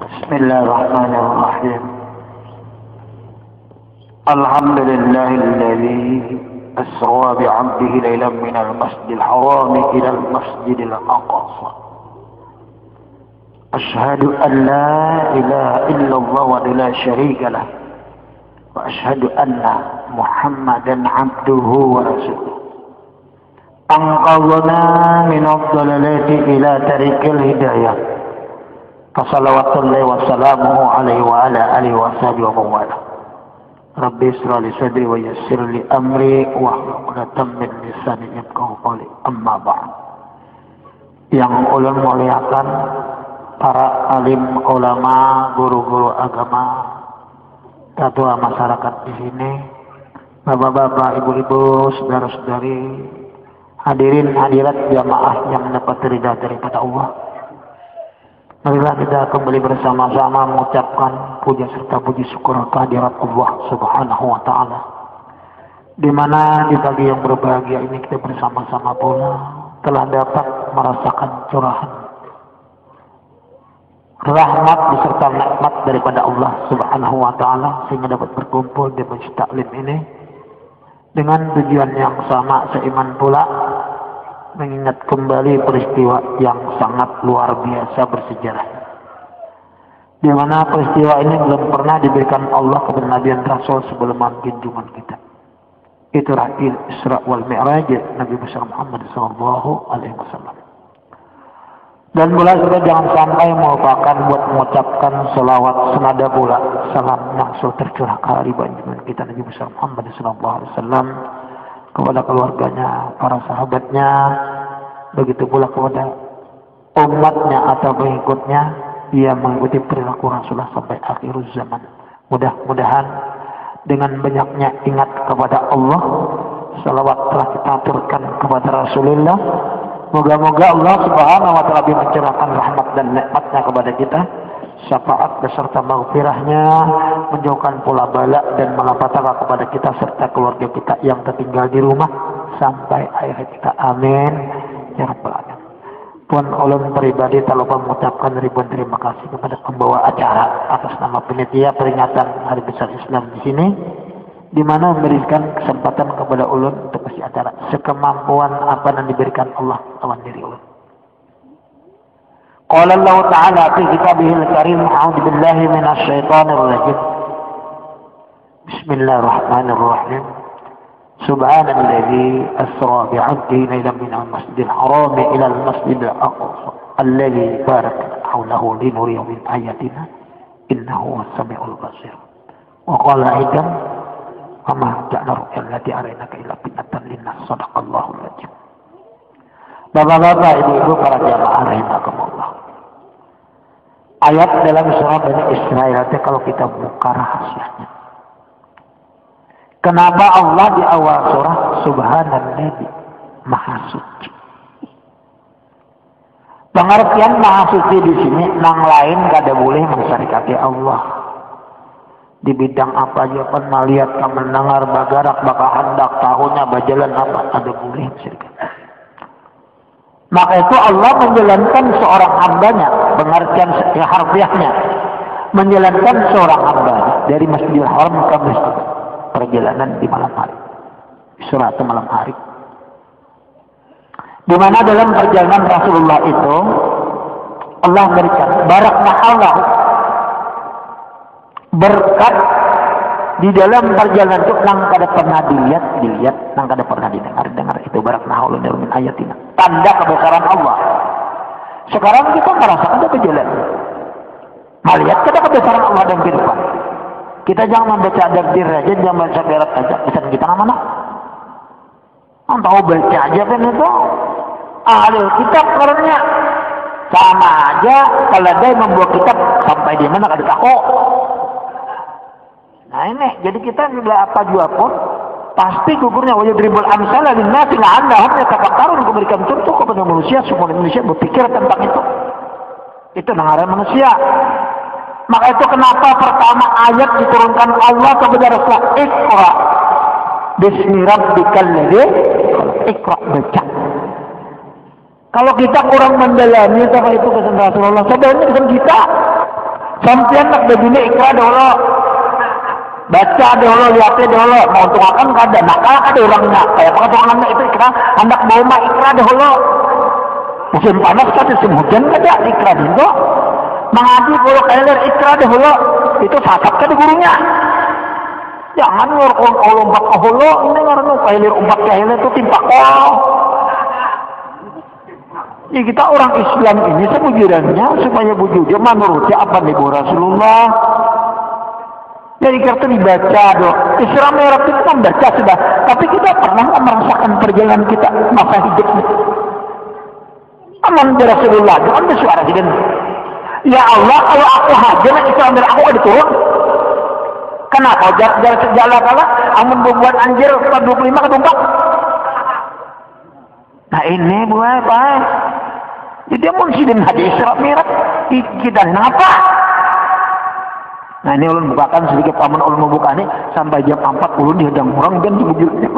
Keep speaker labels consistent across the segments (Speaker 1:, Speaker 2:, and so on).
Speaker 1: بسم الله الرحمن الرحيم. الحمد لله الذي أسرى بعبده ليلا من المسجد الحرام إلى المسجد الأقصى. أشهد أن لا إله إلا الله وحده لا شريك له، وأشهد أن محمدا عبده ورسوله. أنقذنا من الضلالات إلى طريق الهداية. فصلوات الله وسلامه عليه وعلى آله وصحبه ومن والاه. Rabbi ishrah li sadri wa yassir li amri wahlul 'uqdatam min lisani yafqahu qawli. Amma ba'd. Yang ulun muliakan para alim ulama, guru-guru agama, ketua masyarakat di sini, bapak-bapak, ibu-ibu, saudara-saudari, hadirin hadirat jamaah yang mendapat ridha daripada Allah. Marilah kita kembali bersama-sama mengucapkan puja serta puji syukur kehadirat Allah Subhanahu wa taala. Di mana di pagi yang berbahagia ini kita bersama-sama pula telah dapat merasakan curahan rahmat beserta nikmat daripada Allah Subhanahu wa taala sehingga dapat berkumpul di majlis taklim ini dengan tujuan yang sama, seiman pula, mengingat kembali peristiwa yang sangat luar biasa bersejarah, di mana peristiwa ini belum pernah diberikan Allah kepada Nabi dan Rasul sebelum junjungan kita. Itulah Isra wal Mi'raj Nabi besar Muhammad sallallahu alaihi wasallam. Dan pula kita jangan sampai melupakan buat mengucapkan selawat senada pula salam yang tercurah kali junjungan kita Nabi besar Muhammad sallallahu alaihi wasallam kepada keluarganya, para sahabatnya, begitu pula kepada umatnya atau pengikutnya yang mengikuti perilaku Rasulullah sampai akhir zaman. Mudah-mudahan dengan banyaknya ingat kepada Allah, salawat telah kita aturkan kepada Rasulullah. Moga-moga Allah Subhanahu wa taala mencurahkan rahmat dan nikmatnya kepada kita, syafaat beserta maghfirahnya, menjauhkan pula bala dan malapetaka kepada kita serta keluarga kita yang tertinggal di rumah sampai akhir kita. Amin ya rabbal alamin. Pun ulun pribadi tak lupa mengucapkan ribuan terima kasih kepada pembawa acara atas nama panitia peringatan Hari Besar Islam di sini, di mana memberikan kesempatan kepada ulun untuk mengisi acara sekemampuan apa yang diberikan Allah lawan diri ulun. Qala Allah Ta'ala fi kitabihil karim, a'udzu billahi minasy syaithanir rajim. Bismillahirrahmanirrahim. Subhanalladzi asra bi'abdihi lailan minal masjidil haram ila al-masjidil aqsa alladzi barakna hawlahu linuriyahu min ayatina innahu was-sami'ul basir. Wa qala aidan wa ma ja'alna ru'yal lati araynaka illa fitnatan lin-nas. Shadaqallahul azim. Bapak-bapak, ibu-ibu, para jamaah rahimakumullah. Ayat dalam surah Bani Israil kalau kita buka rahasianya. Kenapa Allah di awal surah Subhanalladzi Maha Suci? Pengertian Maha Suci di sini nang lain kada boleh mensyarikati Allah. Di bidang apa aja pun melihat, mendengar, bagarak, bakal hendak, tahunya, bajalan apa, ada boleh mensyarikati. Maka itu Allah menjalankan seorang hambanya, pengertian harfiahnya, menjalankan seorang hambanya dari Masjidil Haram ke Masjid, perjalanan di malam hari, surat malam hari, di mana dalam perjalanan Rasulullah itu Allah berikan barakna Allah, berkat di dalam perjalanan itu nang kada pernah dilihat, nang kada pernah dengar itu barakna Allah min ayatina, tanda kebesaran Allah. Sekarang kita merasakan ada berjalan, melihat kada kebesaran Allah dalam kehidupan. Kita jangan membaca takdir aja, jangan baca berat aja, bisa kita mana? Tahu baca aja kan itu ahli kitab karena sama aja kalau dia membuat kitab sampai di mana kada tahu. Nah ini, jadi kita tidak apa jua pun pasti gugurnya wajib dribul amsal linnasi la'allahum yatafakkarun, memberikan contoh kepada manusia supaya manusia berpikir tentang itu. Itu nangare manusia. Maka itu kenapa pertama ayat diturunkan Allah kepada Rasulullah, Iqra bismi rabbikal ladzi, Iqra baca. Kalau kita kurang mendalami apa itu pesan Rasulullah, sebenarnya pesan kita. Sampean nak begini ikra dulu. Baca dulu, lihatnya dulu. Mau untuk akan kada nakal kada orangnya. Kayak pengatungannya itu ikra, hendak mau mah ikra dulu. Musim panas kada musim hujan kada ikra dulu. Mengaji kalau kalian ikra dulu, itu sasak kada gurunya. Jangan lompat ke hulu, ini karena kalian umpat kalian itu timpak ya kita orang Islam ini sebujurnya supaya bujurnya menurutnya apa nih Bu Rasulullah. Jadi kita dibaca dong. Islam merah itu membaca sudah. Tapi kita pernah merasakan perjalanan kita masa hidupnya. Aman dari Rasulullah. Jangan bersuara gitu. Ya Allah, kalau aku hajar Islam merah aku ada turun. Kenapa? Jalan segala kala. Amun membuat anjir 25 ketumpak. Nah ini buat baik. Jadi amun sidin hadis Isra Mi'raj kita kenapa? Nah ini ulun bukakan sedikit, amun ulun membuka ini sampai jam 40 dihadang orang dan sebujurnya.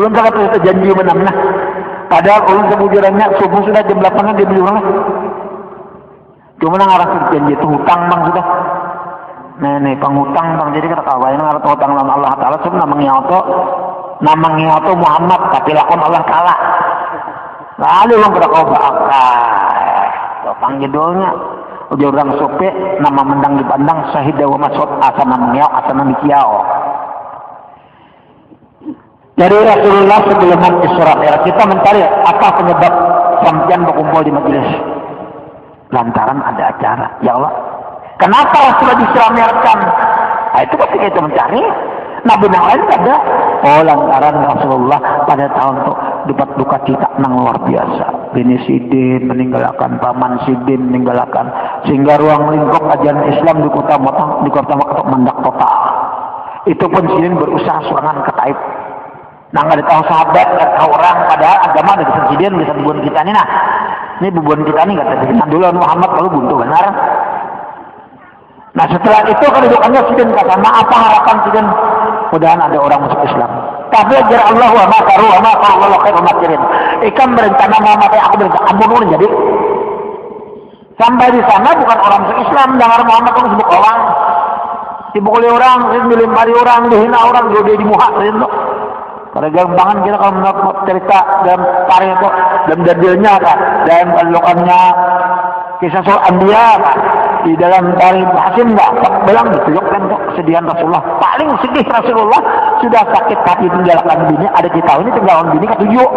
Speaker 1: Ulun sangat terjanji menangnya. Padahal ulun sebujurannya subuh sudah jam 8 dia beli orangnya. Cuma ngarang janji itu hutang bang sudah. Nah ini penghutang bang, jadi kata kawan ngarang hutang sama Allah Taala sebenarnya namanya itu Muhammad tapi lakon Allah Taala. Lalu orang kata kau bakal panggil judulnya udah orang sope nama mendang dipandang sahida wa masud asana mengiau asana mikiau. Dari Rasulullah sebelum Isra Mi'raj kita mencari apa penyebab sampean berkumpul di majelis. Lantaran ada acara. Ya Allah, kenapa Rasulullah Isra Mi'rajkan? Nah, itu pasti kita mencari. Nabi yang lain ada. Oh, lantaran Rasulullah pada tahun itu dapat duka cita nang luar biasa. Bini Sidin meninggalkan, paman Sidin meninggalkan, sehingga ruang lingkup ajaran Islam di kota Makkah mendak total. Itu pun Sidin berusaha serangan ke Taif. Nah nggak tahu sahabat, nggak tahu orang, padahal agama ada di Sidin, bisa bubuan kita nih. Nah, ini bubuan kita nih nggak terjadi. Dulu Muhammad lalu buntu benar. Nah setelah itu kedudukannya Sidin kata, apa harapan Sidin? Mudahan ada orang masuk Islam. Tapi ajar Allah wa makaru wa makaru wa khair makirin. Ikan berencana mau mati aku berencana ampun jadi. Sampai di sana bukan orang masuk Islam, dengar Muhammad itu sibuk orang. Sibuk oleh orang, dilempari orang, dihina orang, dia di muha itu. Pada gampangan kita kalau menurut cerita dalam tarikh itu, dalam jadilnya kan, dalam kelukannya kisah soal Anbiya kan. Di dalam tarikh Hasim enggak bilang ditunjukkan kok kesedihan Rasulullah. Paling sedih Rasulullah sudah sakit hati tinggalkan bini, ada di tahun ini tinggalkan bini ketujuh.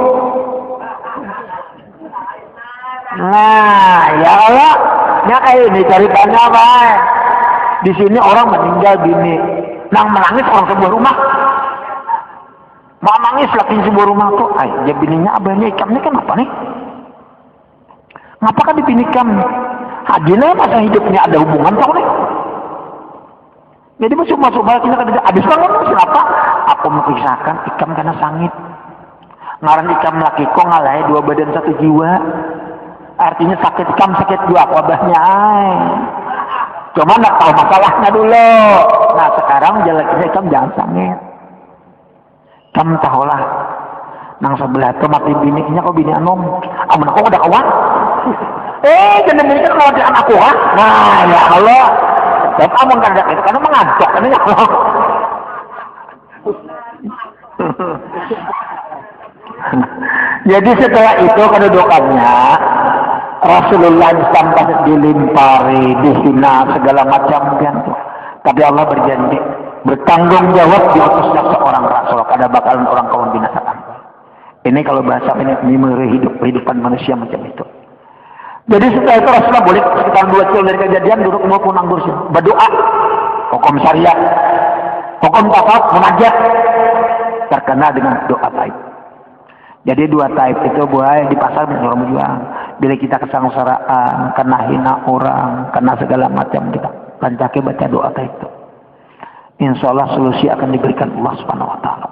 Speaker 1: Nah, ya Allah, ya kayak ini ceritanya baik. Di sini orang meninggal bini, nang menangis orang sebuah rumah. Mau nangis lagi sebuah rumah tuh, ya bininya abahnya ikamnya kenapa nih? Ngapa kan dipinikam? Hadina masa hidupnya ada hubungan tau nih. Jadi masuk balik kita kata abis banget kenapa? Aku mengisahkan ikam karena sangit. Ngaran ikam laki kok ngalai 2 badan 1 jiwa. Artinya sakit ikam sakit dua abahnya. Cuma nak tahu masalahnya dulu. Nah sekarang jalannya ikam jangan sangit. Kamu tahulah. Nang sebelah tuh mati bininya kok bini anom. Amun aku udah kawan. Jangan mikir kalau dia anakku ha. Nah ya Allah. Dan amun kan itu karena mengantuk kan ya Allah. Jadi setelah itu kedudukannya Rasulullah sampai dilimpari, dihina segala macam kan tuh. Tapi Allah berjanji bertanggung jawab di atasnya seorang rasul kada bakalan orang kawan binasakan. Ini kalau bahasa ini kehidupan manusia macam itu. Jadi setelah itu Rasulullah boleh sekitar 2 kilo dari kejadian duduk mau punang kursi berdoa, hukum syariat, hukum tasawuf, munajat terkena dengan doa taib. Jadi 2 taib itu boleh di pasar bisa orang berjuang. Bila kita kesengsaraan, kena hina orang, kena segala macam kita lancaki baca doa taib itu. Insya Allah solusi akan diberikan Allah Subhanahu Wa Taala.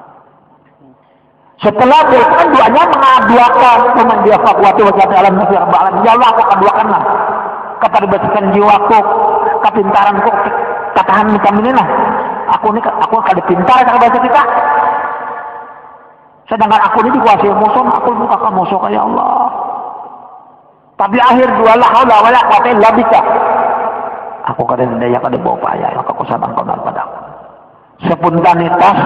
Speaker 1: Setelah berikan doanya mengaduakan teman dia fakwati wajah alam nafsi alam. Ya Allah aku akan doakanlah keterbatasan jiwaku, kepintaranku, katahan macam ini lah. Aku akan pintar cara bahasa kita. Sedangkan aku ini dikuasai musuh, aku bukakan musuh ya Allah. Tapi akhir dua la haula wala quwata illa billah. Aku kada daya kada bawa payah aku sabang kau padaku. Spontanitas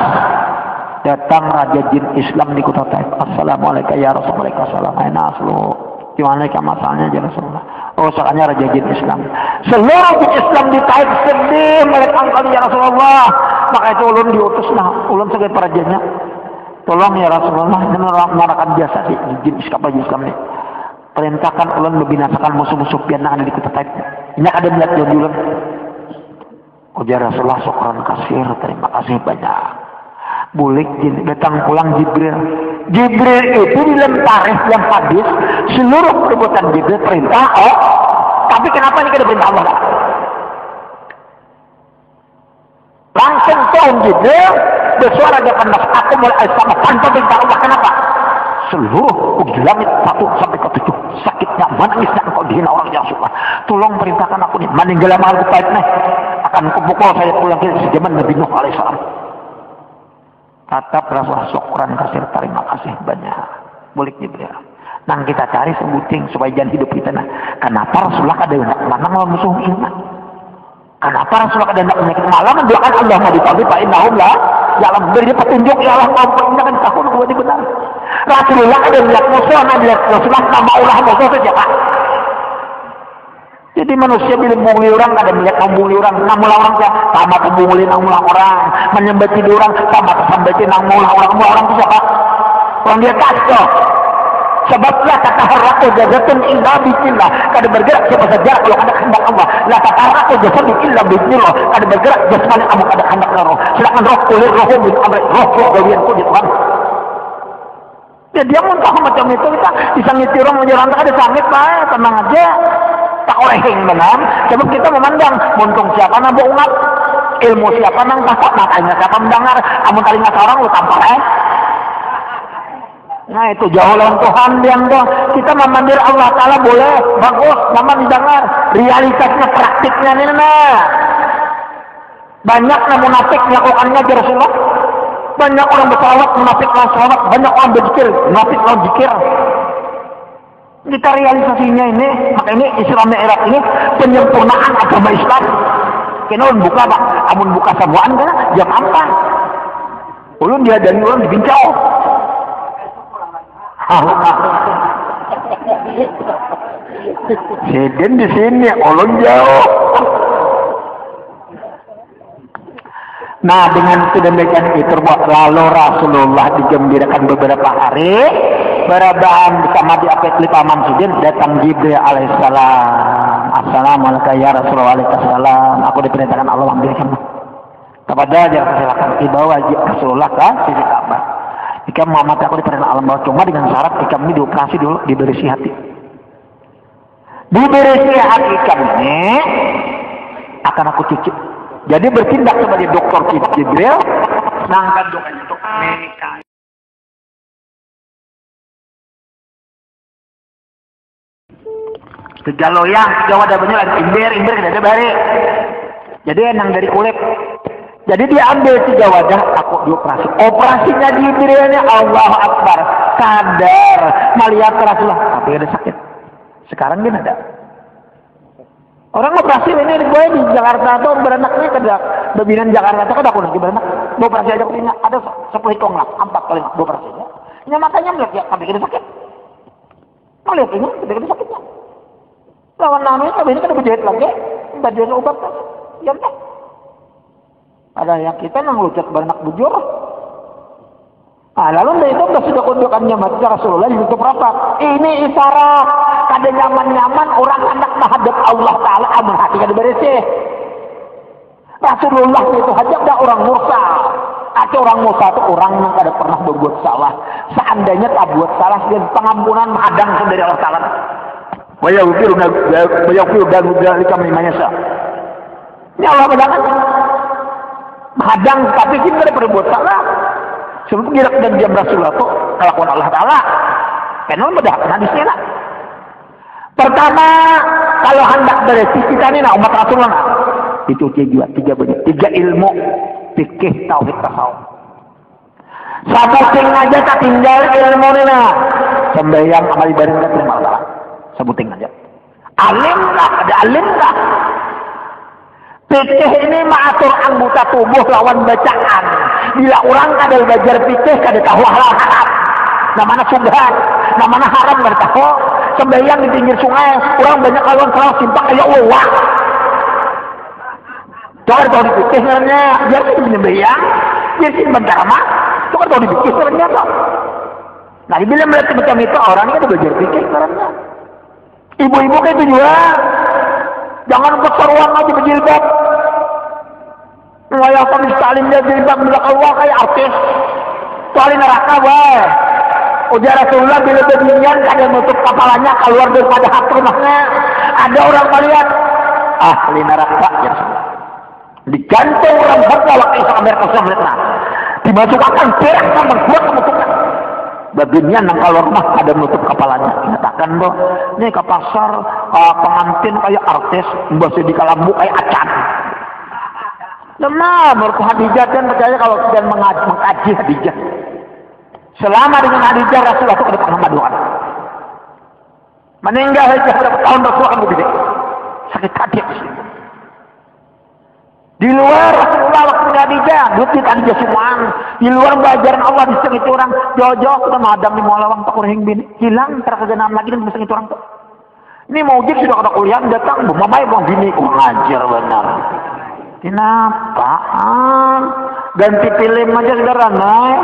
Speaker 1: datang Raja Jin Islam di kota Taif. Assalamualaikum ya Rasulullah. Assalamualaikum. Gimana masalahnya ya Rasulullah? Oh, soalnya Raja Jin Islam. Seluruh jin Islam di Taif sedih melihat engkau ya Rasulullah. Maka itu ulun diutuslah, ulun sebagai perajanya. Tolong ya Rasulullah, menarakan jasa si jin Islam ini. Perintahkan ulun membinasakan musuh-musuh pian yang ada di kota Taif. Ini ada melihat dia ulun. Ujar Rasulullah, syukran kasir, terima kasih banyak. Bulik datang pulang Jibril. Jibril itu dilempari dalam hadis seluruh perbuatan Jibril perintah. Oh, tapi kenapa ini kada perintah Allah? Langsung turun Jibril bersuara di depan aku mulai sama tanpa perintah Allah. Kenapa? Seluruh langit 1 sampai ke 7 sakitnya menangisnya engkau dihina orang yang suka. Tolong perintahkan aku nih meninggal amal baik nih akan kupukul saya pulang ke zaman Nabi Nuh alaihissalam. Tatap rasa syukran kasih terima kasih banyak. Boleh Jibril. Nang kita cari sebuting supaya jangan hidup kita nah. Kenapa Rasulullah kada hendak manang lawan musuh iman? Kenapa Rasulullah kada hendak menyakiti malam mendoakan Allah ma ditabi fa innahum la ya'lam beri petunjuk ya Allah kau jangan tahun dua di benar. Rasulullah kada melihat musuh nabi Rasulullah nama ulah musuh saja Pak. Jadi manusia bila membuli orang kada melihat membuli orang, namun orang saja sama membuli namun orang, menyembati orang sama sembati namun orang itu siapa? Orang dia kacau. Sebablah kata haraku jazatun illa bismillah. Kada bergerak siapa saja kalau ada kehendak Allah. La tataraku jazatun illa bismillah. Kada bergerak jasmani kamu kada kehendak Allah. Silakan roh kulir roh bin amri roh gawian ku di Tuhan. Ya dia muntah macam itu kita bisa ngitir orang menjalan ada sangit Pak, tenang aja. Tak oleh yang benar, sebab kita memandang muntung siapa nang bohongat, ilmu siapa nang pasat, matanya siapa mendengar, amun telinga seorang lu tampar Nah itu jauh lawan Tuhan yang kita memandir Allah Ta'ala boleh, bagus, namun didengar, realitasnya, praktiknya ini nah. Banyak yang munafik melakukannya di Rasulullah. Banyak orang bersalawat, munafik lawan salawat, banyak orang berzikir, munafik lawan zikir. Kita realisasinya ini, maka ini Islam Mi'raj ini penyempurnaan agama Islam. Kena ulun buka Pak, amun buka sabuan kan jam 4. Ulun dihadani ulun dibincau. Seden di sini, ulun jauh. Nah dengan sedemikian itu lalu Rasulullah digembirakan beberapa hari. Berabaan bersama di apet Paman Sudin datang Jibril alaihissalam. Assalamualaikum ya Rasulullah alaihissalam. Aku diperintahkan Allah ambil kamu. Kepada dia silakan dibawa Rasulullah ke sisi Ka'bah. Jika Muhammad aku diperintahkan Allah bawa cuma dengan syarat ikam ini dioperasi dulu diberisi hati. Diberisi hati ikam ini akan aku cuci. Jadi bertindak sebagai dokter Jibril. Nangkan doa untuk mereka. Kejaloyang, Jawa ada banyak imbir tidak ada bari. Jadi enang dari kulit. Jadi dia ambil 3 wadah, aku dioperasi. Operasinya di imbirnya Allahu Akbar. Sadar, melihat Rasulullah, tapi ada sakit. Sekarang dia ada. Orang operasi ini gue di Jakarta atau beranaknya kada bebinan Jakarta atau kada aku lagi beranak. Operasi aja punya ada 10 hitong lah, 4 kali operasinya. Nya matanya melihat ya, tapi kada sakit. Melihat ini, kada sakitnya. Lawan namanya tapi ini kan berjahit lagi, bagian obat kan, ya kan? Ada yang kita nang lucet beranak bujur. Lalu dari itu sudah kunjungannya mati Rasulullah ditutup rapat. Ini isyarat kada nyaman-nyaman orang hendak menghadap Allah Ta'ala amun hati kada bersih. Rasulullah itu hanya ada orang Musa. Atau orang Musa itu orang yang kada pernah berbuat salah. Seandainya tak buat salah, dia pengampunan menghadang dari Allah Ta'ala. Bayaghfiru dzalika liman yasha. Ini Allah menghadang. Menghadang tapi kita tidak berbuat salah. Sebab gerak dan diam Rasulullah itu kelakuan Allah Ta'ala. Kenapa mudah hadisnya lah. Pertama, kalau hendak bersih kita ini umat Rasulullah itu 3 ilmu, fikih, tauhid, tasawuf. Satu ting aja tak tinggal ilmu ini nah. Sembahyang amal ibadah kita terima Allah. Sebuting aja. Alim lah, ada alim lah. Fikih ini mengatur anggota tubuh lawan bacaan. Bila orang kadal belajar fikih kada tahu halal haram. Namanya subhan, namanya haram kada tahu. Sembahyang di pinggir sungai, orang banyak kawan salah simpang kayak uang. Coba tahu di fikih sebenarnya, biar sih sembahyang, biar sih bentama. Coba tahu di fikih sebenarnya kok. Nah, bila melihat macam itu orang ini ada belajar fikih sebenarnya. Ibu-ibu kayak itu juga. Jangan keseruan aja berjilbab. Melayakan Stalin dia jilbab bila keluar kayak artis. Soalnya neraka weh. Ujar Rasulullah bila berdirian ada nutup kepalanya keluar daripada hak rumahnya. Ada orang melihat ahli neraka ya. Digantung orang berkawak Islam Amerika Serikat. Dimasukkan perak sama buat menutupan. Bagiannya nang kalau rumah ada menutup kepalanya. Katakan loh, ini ke pasar pengantin kayak artis, bahasa di kalambu kayak acan. Lemah, menurut Hadijah dan percaya kalau sedang mengkaji Hadijah. Selama dengan Hadijah Rasulullah itu ada pengamaduan. Meninggal saja berapa tahun Rasulullah akan begitu. Sakit hati. Di luar Rasulullah waktu Hadijah, bukti Hadijah semuaan. Di luar pelajaran Allah di setengah itu orang jauh-jauh kita madam di Mualawang tak kurang bini hilang terkegenaan lagi dan di setengah itu orang tuh. Ini mau ujian sudah kata kuliah datang, mamai bang bini ngajar benar. Kenapaan? Ganti film aja sekarang naik.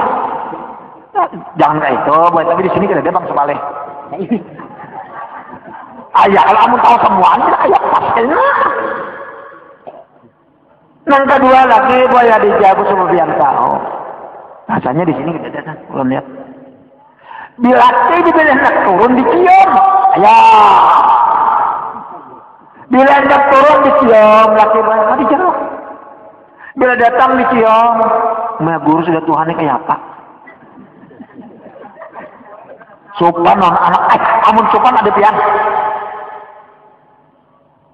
Speaker 1: Jangan kayak itu, buat tapi di sini kita ada bang Sebalik. Ayah kalau kamu tahu semuanya, ayah pastinya. Yang kedua lagi boleh dijago semua yang tahu. Rasanya di sini kita datang, belum lihat. Bila dipilih nak turun di kiom, ya. Bila nak turun di kiom, laki banyak di jeruk. Bila datang di kiom, guru sudah Tuhannya kayak apa? Sopan non anak, amun sopan ada pian.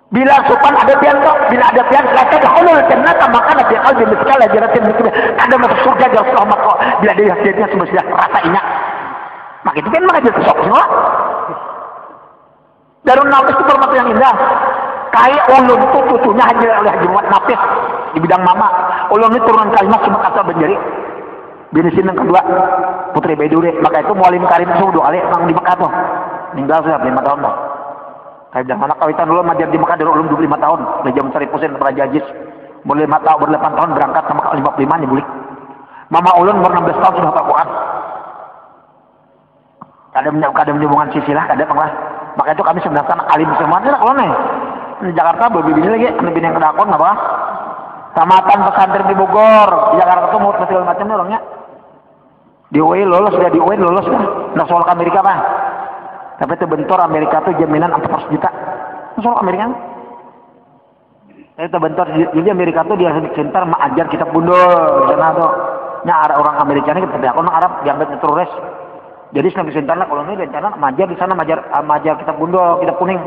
Speaker 1: Bila sopan ada pian kok, bila ada pian laki dahulu jannah maka nabi qalbi miskal jaratin mikir ada masuk surga jauh selamat kok. Bila dia hasilnya sudah rasa ingat. Maka itu kan maka dia sok semua. Darun Nafis itu permata yang indah. Kayak ulun itu cucunya haji oleh Haji Muhammad Nafis di bidang mama. Ulun itu turunan kalimat cuma kata benjari. Binisin yang kedua Putri Baiduri. Maka itu Mualim Karim itu dua kali orang di Mekah tuh. Meninggal sudah 5 tahun tuh. Kayak zaman anak kawitan dulu majar di Mekah dari ulun 25 tahun. Dari jam Sari Pusin ke Raja Aziz. Ber 5 tahun, ber 8 tahun berangkat sama 55 nih bulik. Mama ulun umur 16 tahun sudah Al-Quran. Kada menyambungan silsilah, kada penglah. Maka itu kami sebenarnya alim semua ini kalau nih. Di Jakarta baby bini lagi, bini yang kedakon apa? Tamatan pesantren di Bogor, di Jakarta tuh mau segala macam orangnya. Di UI lolos sudah, di UI lolos sudah. Nah soal ke Amerika Pak. Tapi itu bentor Amerika tuh jaminan 400 juta. Soal Amerika. Itu bentor jadi Amerika tuh dia center mengajar kitab bundul di sana tuh. Nya ada orang Amerika ini kita orang Arab dianggap teroris. Jadi senapi sentarnya kalau ini rencana majar di sana majar kitab bundul, kitab kuning.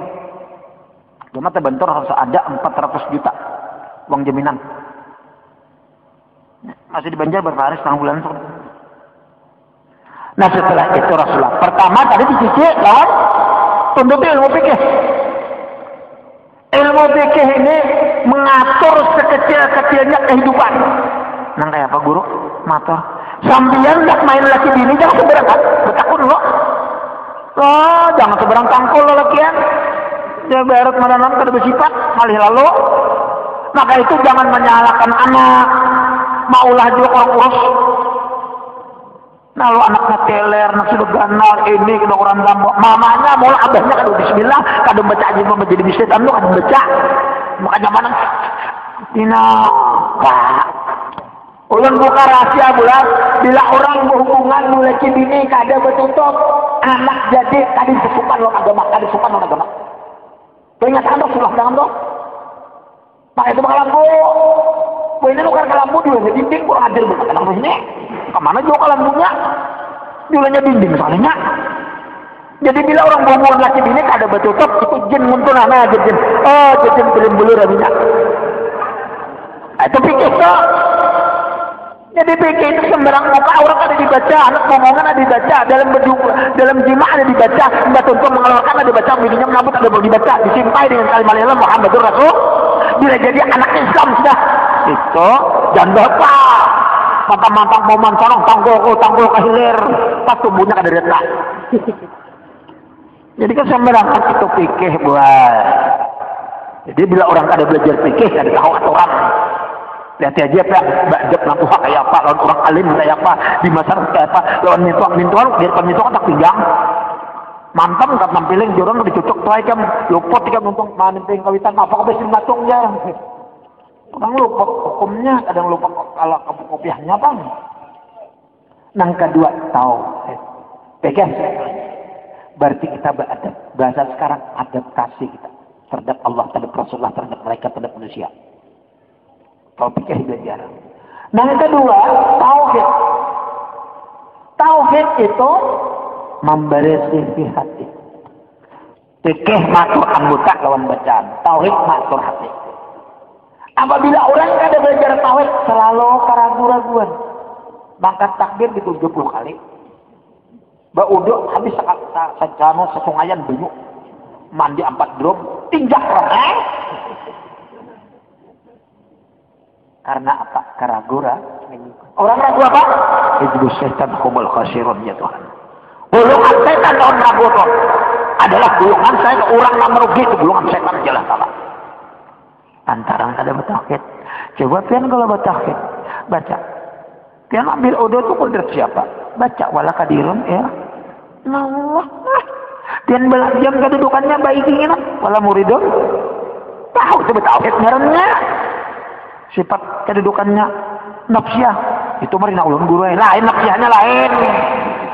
Speaker 1: Cuma terbentur harus ada 400 juta uang jaminan. Masih di Banjar berapa hari setengah bulan. Nah setelah itu Rasulullah pertama tadi dicuci lawan tunduk ilmu fikih. Ilmu fikih ini mengatur sekecil-kecilnya kehidupan. Nah kayak apa guru? Matur. Sambian nak main laki bini jangan seberang kan? Betakun lo. Oh, jangan seberang tangkul lo lakian. Dia berat mana-mana kada bersifat malih lalu. Maka itu jangan menyalahkan anak. Maulah juga orang urus. Nah, lo anaknya teler, anak sudah ganal, ini kena orang gambok. Mamanya, mau abahnya kada bismillah, kada baca aja mau menjadi bismillah, lo kada baca. Makanya mana? Tina, Pak. Ulun buka rahasia bulan, bila orang berhubungan mulai bini kada bertutup, anak jadi kada disukan lo agama, kada disukan lo agama. Kenyataan Rasulullah jangan dong. Maka itu bakal lampu. Ini bukan kelambu dulu, dinding kurang hadir bukan kelambu ini. Kemana juga kelambunya? Dulunya dinding soalnya. Jadi bila orang berhubungan laki bini kada bertutup, itu jin muncul anak jin. Oh, jin belum bulu rabinya. Itu pikir tuh. Jadi fikih itu sembarang muka orang ada dibaca, anak ngomongan ada dibaca, dalam jima ada dibaca, mbak tuntung mengeluarkan ada dibaca, bininya menabut ada dibaca, disimpai dengan kalimat la ilaha illallah Muhammadur Rasul. Bila jadi anak Islam sudah itu jangan lupa mantang-mantang momen sorong tanggul kehilir pas tubuhnya kada retak. Jadi kan sembarang itu fikih buat. Jadi bila orang kada belajar fikih kada tahu aturan. Lihat aja Pak, bajak nampuha kayak apa, lawan orang alim kayak apa, di masyarakat kayak apa, lawan mintuan biar mintuan tak pinggang. Mantap kat nampiling jorong dicucuk tuh kan luput kan untung manemping kawitan apa kabeh sing matungnya. Orang lupa hukumnya, kadang lupa kalau kopiahnya bang. Nang kedua tauhid. Pegang. Berarti kita beradab. Bahasa sekarang adaptasi kita terhadap Allah, terhadap Rasulullah, terhadap mereka, terhadap manusia. Topiknya belajar. Nang kedua tauhid. Tauhid itu membersihkan hati. Fikih matur anggota lawan bacaan. Tauhid matur hati. Apabila orang kada belajar tauhid selalu keraguan-raguan, maka takbir di 70 kali. Bauduk habis secano sesungayan banyu. Mandi 4 drum, tinjak orang. Karena apa? Keraguan. Orang ragu apa? Ibnu setan humul khasirun ya Tuhan. Golongan setan lawan ragu adalah golongan saya orang yang merugi itu golongan setan jelas salah. Antara kada bertauhid. Coba pian kalau bertauhid, baca. Pian ambil odo itu kudrat siapa? Baca wala kadirun ya. Allah. Pian belajam kedudukannya baik ingin wala muridun. Tahu itu bertauhid ngarannya. Sifat kedudukannya nafsiyah itu marina ulun guru lain, nafsiyahnya lain.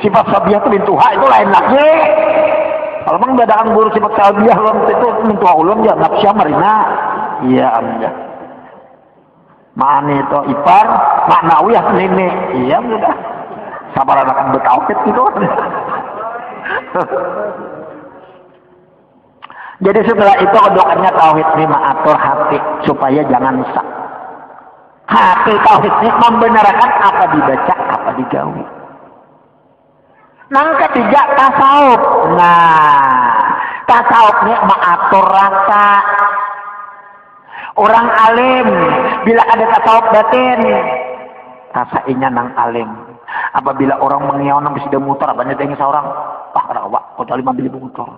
Speaker 1: Sifat sabiah itu bintuha itu lain lagi. Kalau memang bedaan guru sifat sabiah ulun itu bintuha ulun ya nafsiyah marina. Iya anda. Mane itu ipar, maknawiyah nenek. Iya sudah. Sabar akan bertauhid gitu. Jadi setelah itu doanya tauhid ini mengatur hati supaya jangan sak. Hati tauhidnya membenarkan apa dibaca, apa digawi. Nang ketiga tasawuf. Nah, tasawufnya mengatur rasa. Orang alim bila ada tasawuf batin, rasainya nang alim. Apabila orang mengiau nang bisa muter, banyak yang seorang, kada awak, kau cari mobil muter.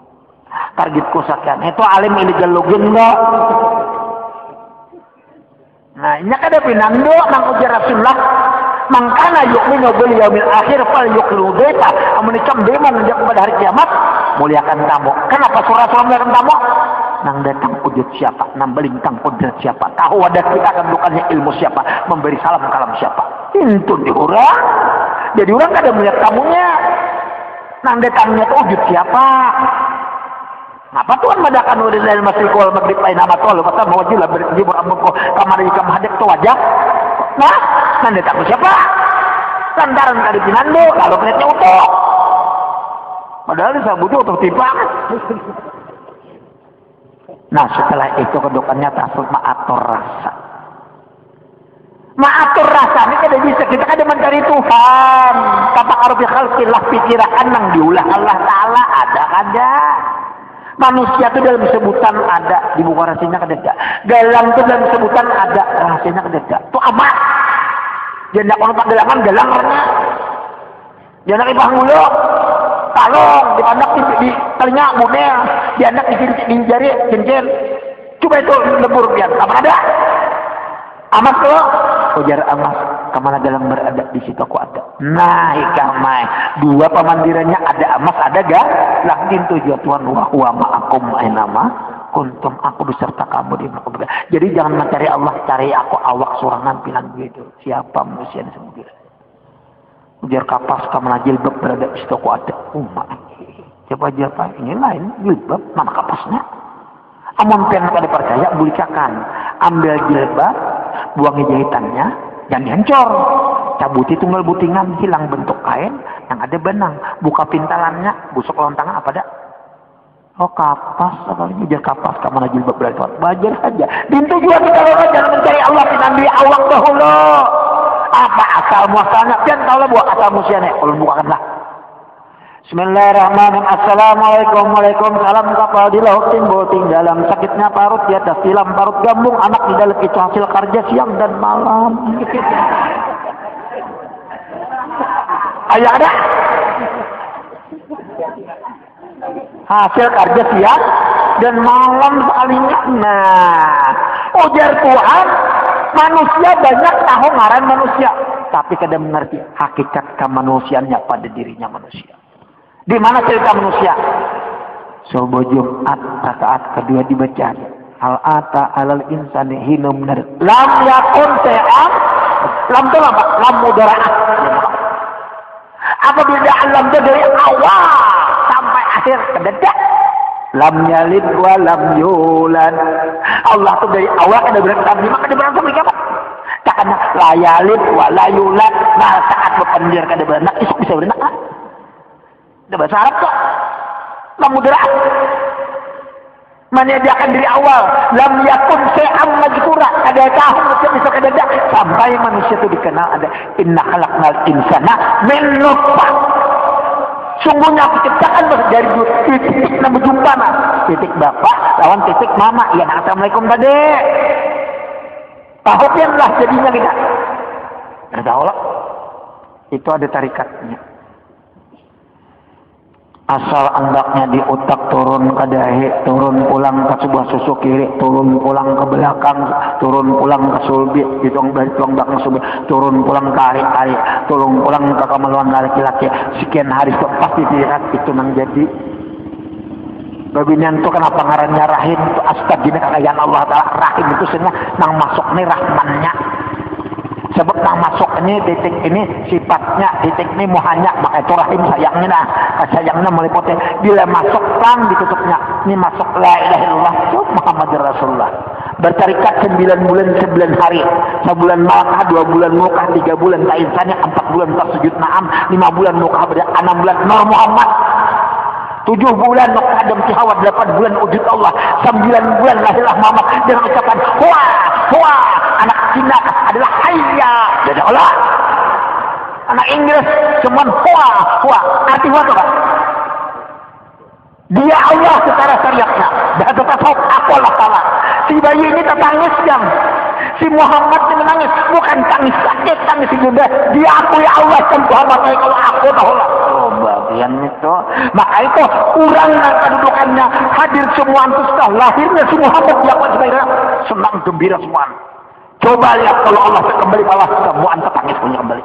Speaker 1: Targetku sekian, itu alim illegal login enggak? Nah, ini kada pinando nang ujar Rasulullah, mangkana yu'minu bil yaumil akhir fal yuqlu baita. Amun icam deman pada hari kiamat, muliakan tamu. Kenapa surah muliakan tamu? Nang datang ujud siapa, nang belintang kudrat siapa, tahu ada kita akan bukannya ilmu siapa, memberi salam kalam siapa. Itu di orang. Jadi orang kada melihat tamunya. Nang datangnya itu ujud siapa. Ngapa Tuhan madakan udah dari masjid wal maghrib lain nama tuh, masa mau wajib lah berjibur amuk kamar di kamar hadap tuh wajib. Nah, nang datang siapa? Lantaran kali pinando, lalu kelihatnya utuh. Padahal bisa butuh utuh tiba. Nah setelah itu kedudukannya tasawuf mengatur rasa. Mengatur rasa ini kada bisa, kita kada mencari Tuhan. Kata arubi khalqillah pikiran nang diulah Allah Ta'ala ada kada. Manusia itu dalam sebutan ada, di buku rahasianya kada ada. Galang itu dalam sebutan ada, rahasianya kada ada. Itu amat. Jangan nak orang galangan galangnya. Jangan nak ibang mulu. Talong, di anak di telinga model, di anak di jari cincin. Coba itu lebur biar kapan ada? Amas kalau ujar amas kemana dalam berada di situ aku ada. Nah ikamai dua pemandirannya ada amas ada gak? Lakin tujuan Tuhan wa ma'akum ainama kuntum aku beserta kamu di mana. Jadi jangan mencari Allah, cari aku awak sorangan bilang gitu. Siapa manusia yang semua ujar kapas kemana jilbab berada di situ aku ada. Coba jawab ini lain jilbab mana kapasnya? Amun pian kada percaya bulikakan ambil jilbab buangi jahitannya dan dihancur cabuti tunggal butingan hilang bentuk kain yang ada benang buka pintalannya busuk lontangan apa dah oh kapas sekali ujar kapas kemana jilbab berada bajar saja pintu juga kita lewat jangan mencari Allah kita ambil awak dahulu Apa asal muasalnya? Pian tahu lah buat asal muasalnya. Ulun bukakanlah. Bismillahirrahmanirrahim. Assalamualaikum. Waalaikumsalam. Kapal di laut timbul dalam sakitnya parut di atas tilam parut gambung anak di dalam itu hasil kerja siang dan malam. Ayah ada hasil kerja siang dan malam sekalinya. Nah, ujar Tuhan, manusia banyak tahu ngaran manusia, tapi kada mengerti hakikat kemanusiaannya pada dirinya manusia. Di mana cerita manusia? Subuh Jumat rakaat kedua dibaca. Hal ata alal insani hinum nar. Lam yakun ta'am. Lam itu apa? Lam mudara'ah. Apabila lam itu dari awal sampai akhir kededak. Lam yalid wa lam yulad. Allah itu dari awal kada berantem lima kada berantem sampai kiamat. Takkan la yalid wa la yulad. Nah saat berpendir kada beranak esok bisa beranak. Ada bahasa Arab kok. Lam mudara'ah. Menyediakan dari awal. Lam yakun se'am majkura. Ada tahu macam bisa kada sampai manusia itu dikenal ada inna khalaqnal insana min nutfah. Sungguhnya aku ciptakan dari titik yang berjumpa nah. Titik bapak lawan titik mama. Ya assalamualaikum tadi. Tahu yang lah jadinya kita. Ada Allah. Itu ada tarikatnya. Asal andaknya di otak turun ke dahi, turun pulang ke sebuah susu kiri, turun pulang ke belakang, turun pulang ke sulbi, tuang belakang sulbi, turun pulang ke hari-hari, turun pulang ke kemaluan laki-laki. Sekian hari itu pasti dilihat itu nang jadi. Babinian itu kenapa ngarannya rahim itu astagfirullah kekayaan Allah Ta'ala. Rahim itu sebenarnya nang masuk nih rahmannya. Sebab nang masuk ini titik ini sifatnya titik ini muhanya maka itu rahim sayangnya nah sayangnya meliputi bila masuk lang ditutupnya ini masuk la ilaha illallah Muhammad Rasulullah bertarikat 9 bulan 9 hari sebulan malakah 2 bulan mukah 3 bulan tak insannya 4 bulan tersujud na'am 5 bulan mukah 6 bulan Nur Muhammad 7 bulan mukah dan tihawat 8 bulan wujud Allah 9 bulan lahirlah Muhammad dengan ucapan huwa anak Cina adalah hayya dari Allah. Anak Inggris cuma huwa arti huwa itu kan dia Allah secara syariatnya dan tetap aku Allah Ta'ala. Si bayi ini tertangis yang si Muhammad ini menangis bukan tangis sakit tangis ibunda dia aku ya Allah dan Muhammad kalau aku tahu lah bagian itu maka itu orang dan kedudukannya hadir semua setelah lahirnya si Muhammad dia senang gembira semua. Coba lihat kalau Allah kembali Allah semua anta tangis punya kembali.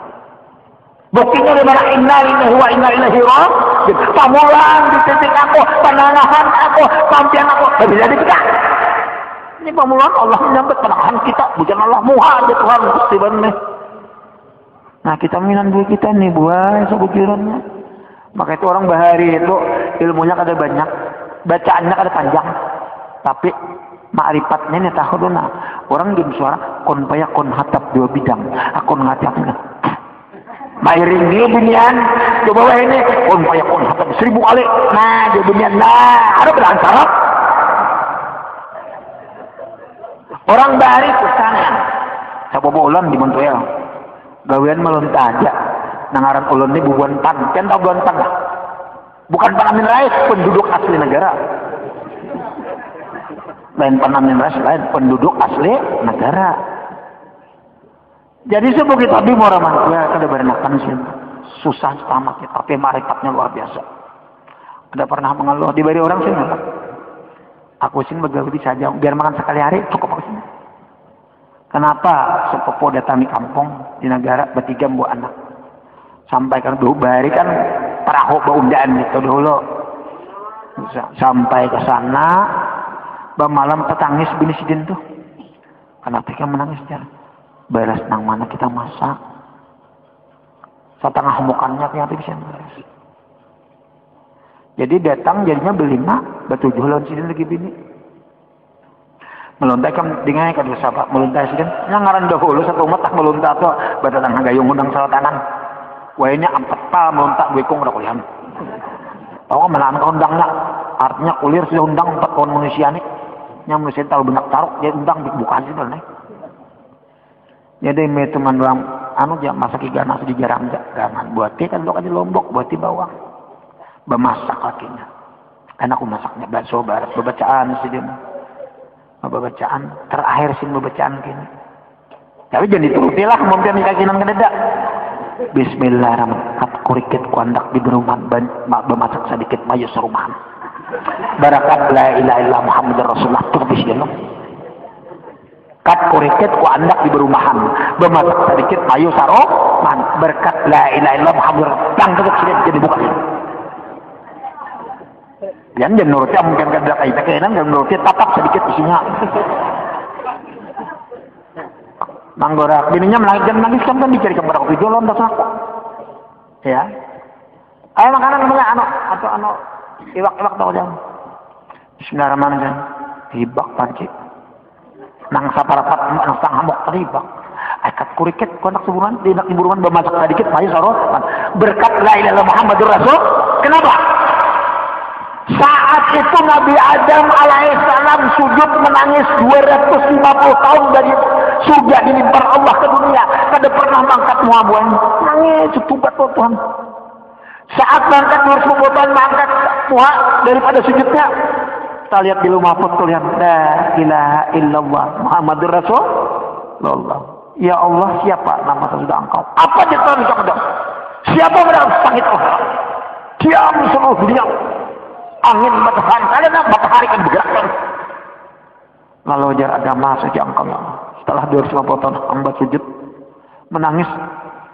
Speaker 1: Buktinya di mana inna lillahi wa inna ilaihi raji'un. Pamulan di titik aku, penangahan aku, pampian aku. Tapi jadi kita. Ini pamulan Allah menyambut penangahan kita. Bukan Allah muha aja Tuhan Gusti benih. Nah kita minan dulu kita nih buah sebukirannya. Maka itu orang bahari itu ilmunya kada banyak, bacaannya kada panjang, tapi ma'rifatnya ini tahu dona. Orang di suara kon paya kon hatap 2 bidang. Akon ngatapnya. Mairing dia bunian. Coba wah ini kon paya kon hatap 1000 kali. Nah dia bunian. Nah ada berantara. Orang bahari kesana. Sabobo ulon di Montoya. Gawean melonta aja. Nangaran ulon ini bubuan pan. Kan tahu bubuan pan lah. Bukan pan Amin Rais, penduduk asli negara. Lain Amin Rais, lain penduduk asli negara. Jadi sebab kita di moraman ya kada berenakan sih. Susah sama kita, tapi marifatnya luar biasa. Ada pernah mengeluh diberi orang sih enggak? Aku sih begawi saja biar makan sekali hari cukup aku sih. Kenapa sepupu datang di kampung di negara bertiga buat anak. Sampai kan dulu bari kan perahu beundaan itu dulu. Sampai ke sana malam petangis bini sidin tuh. Kenapa kamu menangis jalan? Beres nang mana kita masak. Setengah mukannya ternyata bisa beres. Jadi datang jadinya berlima, bertujuh lawan sidin lagi bini. Meluntai kan dengan kan sahabat meluntai sidin. Nyangaran dahulu satu umat tak meluntai tuh badatang gayung undang salah tangan. Wainya empat pal meluntak gue kong udah kuliah. Tahu menahan undangnya. Artinya kuliah sudah undang 4 tahun manusia nih. Yang manusia tahu benak taruk dia undang bukan sih nih. Jadi teman doang anu jam masak ganas di jarang jangan buat teh kan di Lombok buat di bawang bemasak lakinya enak aku masaknya bakso barat bacaan sih dia bacaan terakhir sih bacaan gini tapi jangan dituruti lah mungkin kakinan kededa Bismillahirrahmanirrahim kat kurikit kuandak di berumahan bemasak sedikit mayu serumahan barakat la ilaha illallah Muhammadur Rasulullah tuh bismillah kat kurikit kuandak di berumahan bemasak sedikit mayu sarumahan berkat la ilaha illallah Muhammadur Rasulullah sudah jadi buka jangan nurutnya mungkin kada kayak kainan dan nurutnya tatap sedikit isinya manggorak bininya menangis kan dicari kepada kopi jolon das aku ya ayo makanan namanya anu iwak tau jam Bismillahirrahmanirrahim hibak panci nang saparapat nang sang hamok teribak akat kurikit konak sebulan tidak iburuan bemasak sedikit mayu saro berkat la ilaha illallah Muhammadur Rasul kenapa saat itu Nabi Adam alaihissalam sujud menangis 250 tahun dari surga dilimpar Allah ke dunia kada pernah mangkat muabuan nangis tubat Tuhan saat mangkat 250 tahun mangkat Tuhan daripada sujudnya kita lihat di rumah foto lihat la ilaha illallah Muhammadur Rasulullah ya Allah siapa nama sesudah engkau apa jatuh di kedok siapa berang sangit Allah diam seluruh dunia angin matahari kalian matahari kan bergerakkan lalu ajar agama saja engkau ya Allah setelah 250 tahun hamba sujud menangis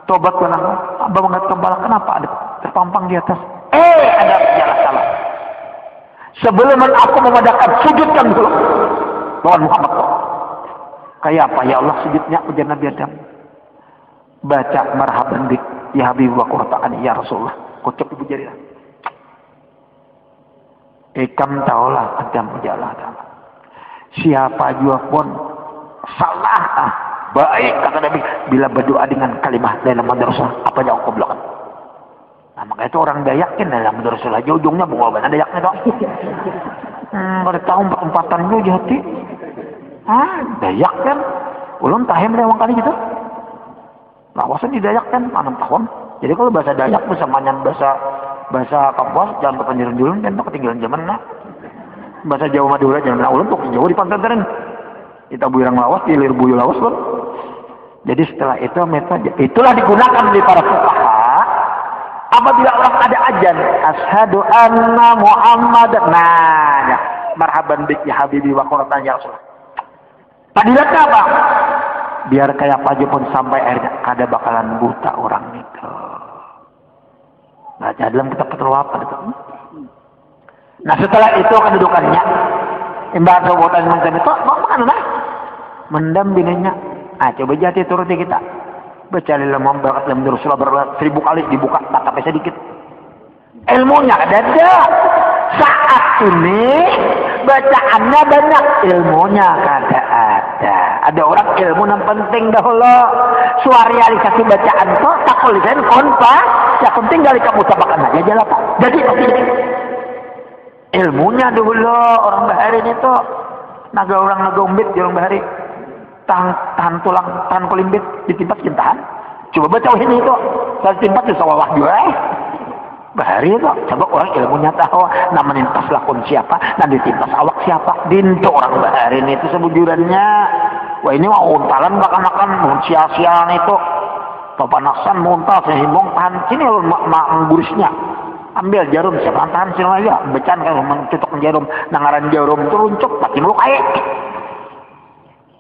Speaker 1: tobat kepada hamba mengangkat kepala kenapa ada terpampang di atas ada salah sebelum aku memadakan sujudkan dulu Tuhan Muhammad kayak apa ya Allah sujudnya ujar Nabi Adam baca marhaban bik ya Habib wa qurratan ya Rasulullah kocok ibu jarilah ikam taulah Adam ujarlah siapa jua pun salah baik kata Nabi bila berdoa dengan kalimat dalam Rasul apa yang kau belakang nah maka itu orang Dayak kan dalam Rasul aja ujungnya bunga ada Dayaknya dong kalau tahu perempatan gue di hati Dayak kan ulun tahem lewang kali gitu lawasan di Dayak kan 6 tahun jadi kalau bahasa Dayak bisa manyan bahasa Kapuas jangan kepanjaran dulu kan ketinggalan zaman nah bahasa Jawa Madura jangan ulun tuh Jawa di pantai kita buyurang lawas di lir buyu lawas loh jadi setelah itu metode itulah digunakan oleh para fuqaha apabila orang ada ajan asyhadu anna Muhammadan nah ya marhaban bik ya habibi wa qurratan ya Rasulullah padilatnya apa biar kayak apa aja pun sampai akhirnya kada bakalan buta orang itu baca dalam kitab Fathul Wafat itu nah setelah itu kedudukannya imbang sebutan macam itu makan lah mendam bininya coba jati turuti kita baca dalam membakat dalam Rasulullah 1000 kali dibuka tak sampai sedikit ilmunya ada saat ini bacaannya banyak ilmunya kada ada orang ilmu yang penting dahulu suarialisasi bacaan kok tak kulisan konpa yang penting dari kamu tabakan aja jalan pak jadi pasti ilmunya dulu orang bahari itu naga umbit di orang bahari tahan tulang tahan kulimbit ditimpa cintaan coba baca ini itu saya timpa di sawah juga bahari itu coba orang ilmunya tahu namanya tas lakon siapa dan ditimpas awak siapa dinto orang bahari itu sebujurannya wah ini mau untalan makan sia-siaan itu papanaksan muntal sehimbong tahan sini menggurisnya ambil jarum siapa tahan sini lagi becan kalau mencetok jarum nangaran jarum itu runcuk makin lu kaya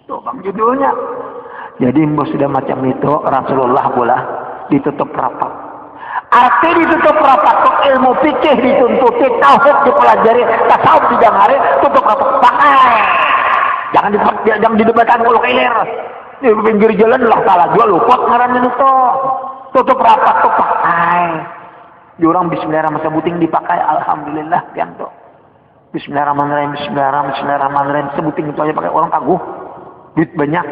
Speaker 1: tuh bang judulnya jadi mbak sudah macam itu Rasulullah pula ditutup rapat arti ditutup rapat kok ilmu fikih dituntuti tauhid dipelajari tasawuf didengari tutup rapat pakai jangan didebatkan kalau kilir di pinggir jalan lah salah jual lupa ngaran itu tutup rapat tuh pakai diorang bismillahirrahmanirrahim sebuting dipakai alhamdulillah kan tuh bismillahirrahmanirrahim sebuting itu aja pakai orang kagum duit banyak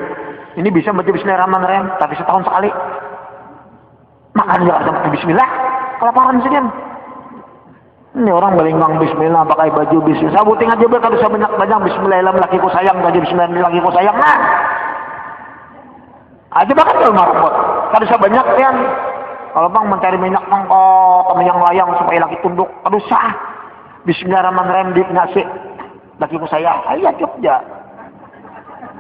Speaker 1: ini bisa baca bismillahirrahmanirrahim tapi setahun sekali makan juga sampai bismillah kelaparan sih kan ini orang balingang bismillah pakai baju bismillah sabuting aja kalau bisa banyak bismillahirrahmanirrahim lakiku sayang baju bismillahirrahmanirrahim lakiku sayang nah aja bahkan kalau marmot Tadi saya banyak kan. Kalau bang mencari minyak mangkok, yang layang supaya laki tunduk. Aduh sah. Bismillahirrahmanirrahim di nasi. Lakiku saya, ayah Jogja.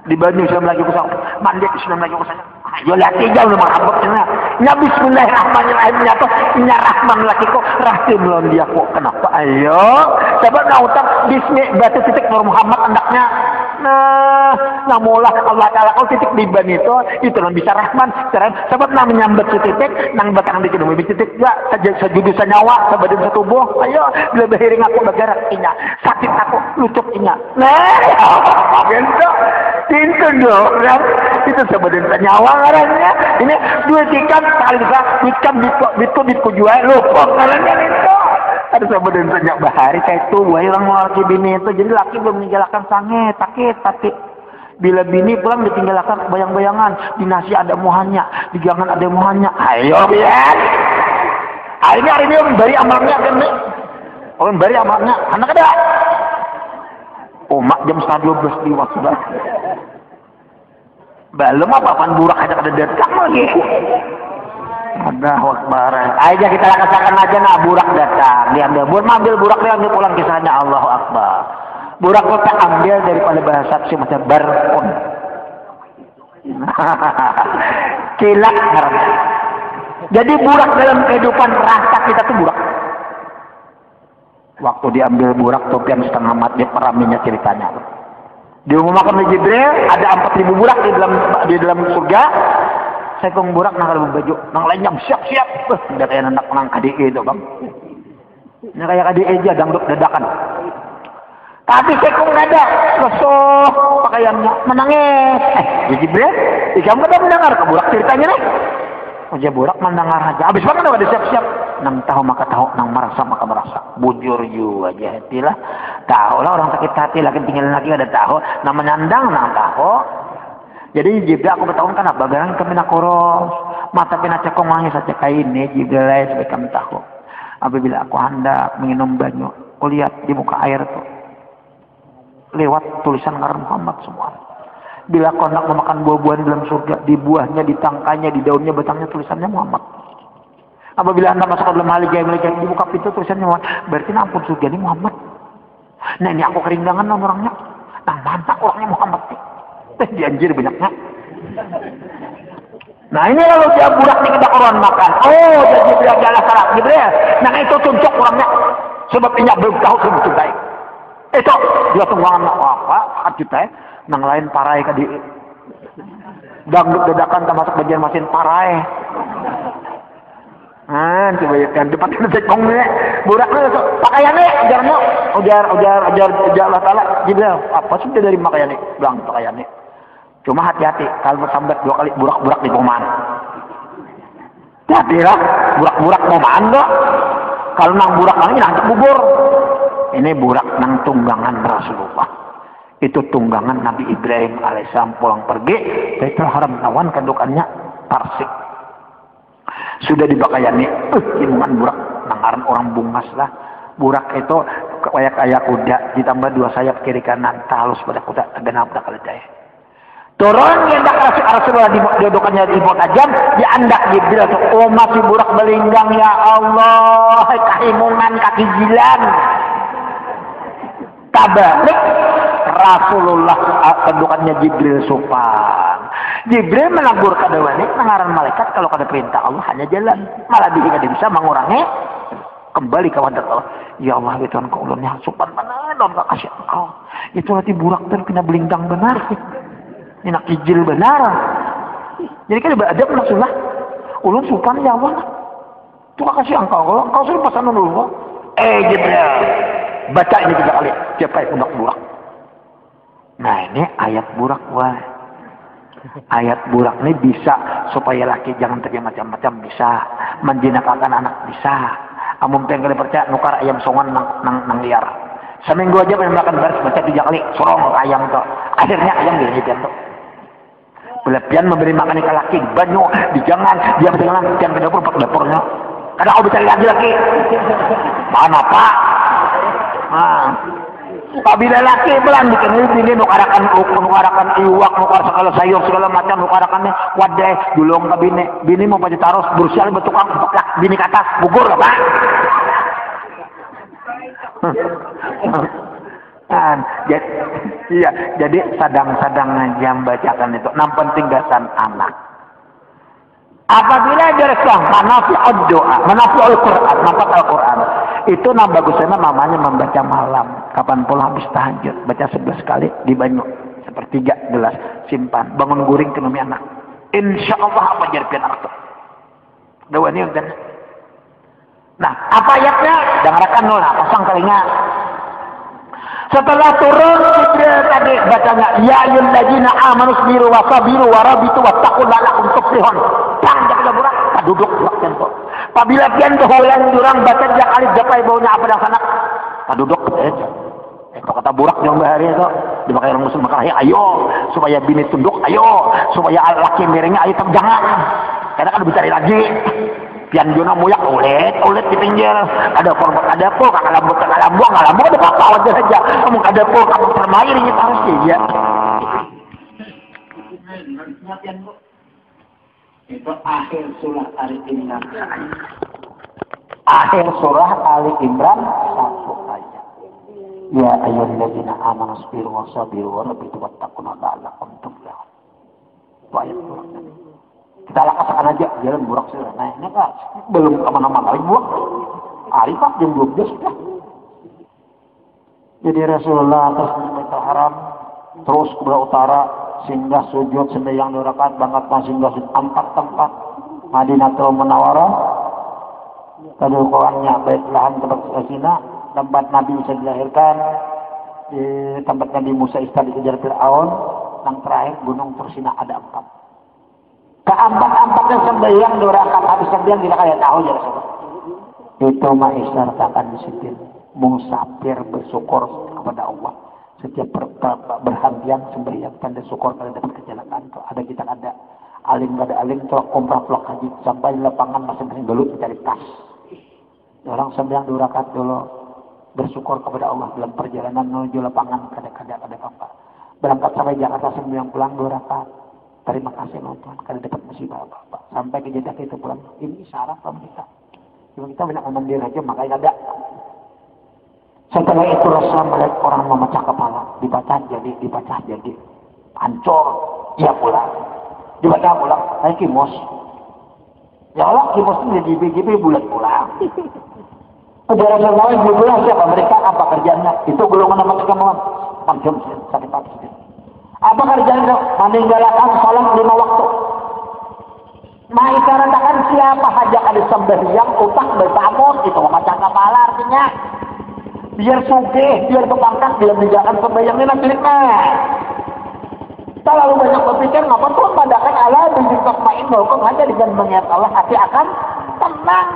Speaker 1: Di Bandung saya lagi kusang. Mandi Islam lagi kusang. Ayo laki jauh lu mahabbatnya. Nya bismillahirrahmanirrahim. Nya tuh nya rahman lakiku. Rahim lawan dia kok. Kenapa? Ayo. Coba ngautak bismi batu titik Nur Muhammad andaknya. Nah mulah Allah Ta'ala kalau titik di ban itu non bisa rahman sebab nang menyambat titik nang batang di kedua titik ya sejudu senyawa sebadan setubuh ayo bila behiring aku bergerak inya sakit aku lucuk inya nah apa bento pintu dong itu sebadan senyawa ngarannya ini dua ikan kali bisa ikan bitku jual lupa ngarannya itu ada sebadan senyak bahari kayak itu wah orang laki bini itu jadi laki belum meninggalkan sange tapi bila bini pulang ditinggalkan bayang-bayangan di nasi ada muhannya di gangan ada muhannya ayo biar hari ini bari amalnya kan nih bari amalnya anak ada mak jam 12 di waktu belum apa-apaan burak aja ada datang lagi ada wakbar aja kita rasakan aja nah burak datang diambil burak diambil pulang kisahnya Allahu Akbar. Burak kita ambil daripada bahasa si macam barkon. Kilat karena. Jadi burak dalam kehidupan rasa kita tuh burak. Waktu diambil burak topian setengah mati peraminya ceritanya. Diumumkan oleh Jibril ada 4.000 burak di dalam surga. Saya kong burak nang kalau baju nang lainnya siap-siap. Udah kayak anak nang KDE itu bang. Ini kayak KDE aja dangdut dadakan. Tapi saya kok nggak ada, lesoh pakaiannya, menangis. Jibril, kamu kan mendengar keburak ceritanya nih. Aja burak mendengar aja. Abis banget udah siap-siap. Nang tahu maka tahu, nang merasa maka merasa. Bujur juga aja, itulah. Tahu lah orang sakit hati, lagi tinggalin lagi ada tahu. Nang menyandang, nang tahu. Jadi Jibril aku bertahun kan bagaimana kami nak koros, mata pina cekong wangi saja kain nih Jibril supaya kami tahu. Apabila aku hendak minum banyu, aku lihat di muka air tuh. Lewat tulisan ngaran Muhammad semua. Bila kau nak memakan buah-buahan dalam surga, di buahnya, di tangkainya, di daunnya, batangnya tulisannya Muhammad. Apabila anda masuk ke dalam haligah di buka pintu tulisannya Muhammad, berarti ampun surga ini Muhammad. Nah ini aku kerindangan orangnya. Nah mantap orangnya Muhammad. Dianjir banyaknya. Nah ini kalau dia burak nih kita orang makan. Oh jadi dia jalan salah Jibril. Nah itu tunjuk orangnya. Sebab ini belum tahu sebut baik. Itu dia tunggangan apa kita nang lain parai ka di dangdut dadakan termasuk bagian mesin parai coba yang depan kita cekong nih buraknya pakaiannya ujar Allah Ta'ala Jibril apa sudah dari pakaiannya bilang pakaiannya cuma hati-hati kalau bersambat 2 kali burak-burak di perumahan hati-hatilah burak-burak mau mando kalau nang burak lagi nanti bubur. Ini burak nang tunggangan Rasulullah. Itu tunggangan Nabi Ibrahim alaihissalam pulang pergi. Itu haram tawan kandukannya parsik. Sudah dibakayani. Imungan burak. Nangaran orang bungas lah. Burak itu kayak kuda. Ditambah 2 sayap kiri kanan. Talus pada kuda. Genap dah keledai. Turun yang dak Rasulullah didokannya di bawah tajam. Dia andak Jibril. Oh masih burak belinggang ya Allah. Kahimungan kaki jilan. Tabalik Rasulullah kedukannya Jibril sopan. Jibril menegur kada wanita nangaran malaikat kalau kada perintah Allah hanya jalan. Malah dia kada bisa mengurangi kembali ke wadah Allah. Ya Allah itu engkau ulunnya sopan benar dan gak kasih engkau. Itu nanti burak dan kena belinggang benar. Enak kijil benar. Jadi kan ada Rasulullah. Ulun sopan ya Allah. Itu gak kasih engkau. Kalau engkau suruh pesan dulu. Jibril. Baca ini 3 kali. Siapa yang burak. Nah ini ayat burak wah. Ayat burak ini bisa supaya laki jangan terjadi macam-macam bisa. Menjinakkan anak bisa. Amun pengen percaya nukar ayam songan nang liar. Seminggu aja makan beres baca 3 kali. Sorong ayam tuh. Akhirnya ayam gini tuh. Berlebihan memberi makan ke laki banyu di jangan dia kedengaran yang ke dapur pakai dapurnya. Kadang aku bisa lagi. Mana pak? Apabila laki belan bikin ini nukarakan iwak, nukar segala sayur segala macam nukarakannya wadah dulung ke bini mau pada taruh berusia betukang peplak bini kata gugur apa? Jadi sadang-sadang ngajam bacakan itu. Nam penting gasan anak. Apabila direkam manafi'ud doa, manafi'ul Quran, manfaat Al-Quran, itu nam bagusnya namanya membaca malam. Kapan pula habis tahajud, baca 11 kali di banyu, sepertiga gelas, simpan, bangun guring ke nami anak. Insya Allah apa jarkan anak tu. Dawan ini kan. Nah, apa ayatnya? Dengarkan dulu, pasang telinga. Setelah turun Jibril tadi bacanya ya ayyuhalladzina amanu sabiru wa sabiru wa rabitu wattaqullaha la'allakum tuflihun. Tang jaga burak duduk burak tu. Apabila pian kehoyan durang baca jak alif japai baunya apa dah sanak. Duduk itu kata burak yang bahari itu dipakai orang muslim maka ayo supaya bini tunduk ayo supaya laki miringnya ayo jangan. Karena kan dicari lagi. Pian jona muyak ulet di pinggir ada pol kakak lambu ada apa aja saja kamu ada pol kamu termair ini harus ya itu akhir surah Ali Imran satu ayat ya ayyuhalladzina amanu sabiru wa sabiru wa rabitu wattaqullaha la'allakum tuflihun itu ayat surah kita lakaskan aja jalan burak sih. Nah ini kan belum kemana-mana lagi burak. Arifah jam 12 sudah. Jadi Rasulullah atas Baitul Haram terus ke belah utara singgah sujud sembahyang 2 rakaat banget singgah sujud 4 tempat Madinatul Munawwarah kedudukannya Baitlahan tempat Sina tempat Nabi Isa dilahirkan di tempat Nabi Musa Isa dikejar Fir'aun yang terakhir Gunung Tursina ada 4. Keempat-empatnya sembahyang 2 rakaat habis sembahyang tidak kayak tahu ya Rasulullah. Itu mengisyaratkan disiplin musafir bersyukur kepada Allah. Setiap berhadiah sembahyang tanda syukur kalau dapat kecelakaan. Ada kita ada alim nggak ada alim telah umrah pulang haji sampai di lapangan masing-masing dulu mencari tas. Orang sembahyang 2 rakaat dulu bersyukur kepada Allah dalam perjalanan menuju lapangan kadang-kadang ada apa. Berangkat sampai Jakarta sembahyang pulang 2 rakaat. Terima kasih nonton karena dapat musibah apa-apa. Sampai ke Jeddah itu pulang. Ini syarat sama kita. Cuma kita banyak memandir aja makanya ada. Setelah itu Rasul melihat orang memecah kepala. Dibaca jadi. Hancur. Ia pulang. Dibaca pulang. Saya kimos. Ya Allah kimos itu jadi BGB bulan pulang. Udah Rasulullah bulan siapa mereka apa kerjanya? Itu golongan nama kemauan. Panjang sakit hati. Apa kerjanya? Meninggalkan sholat 5 waktu. Mengikarantakan siapa hajak ada sembahyang utang bersamun itu memecah kepala artinya biar sugih, biar kebangkat dia meninggalkan sembahyang ini nanti terlalu banyak berpikir ngapa tuh mendakan Allah dengan main hukum hanya dengan mengingat Allah hati akan tenang.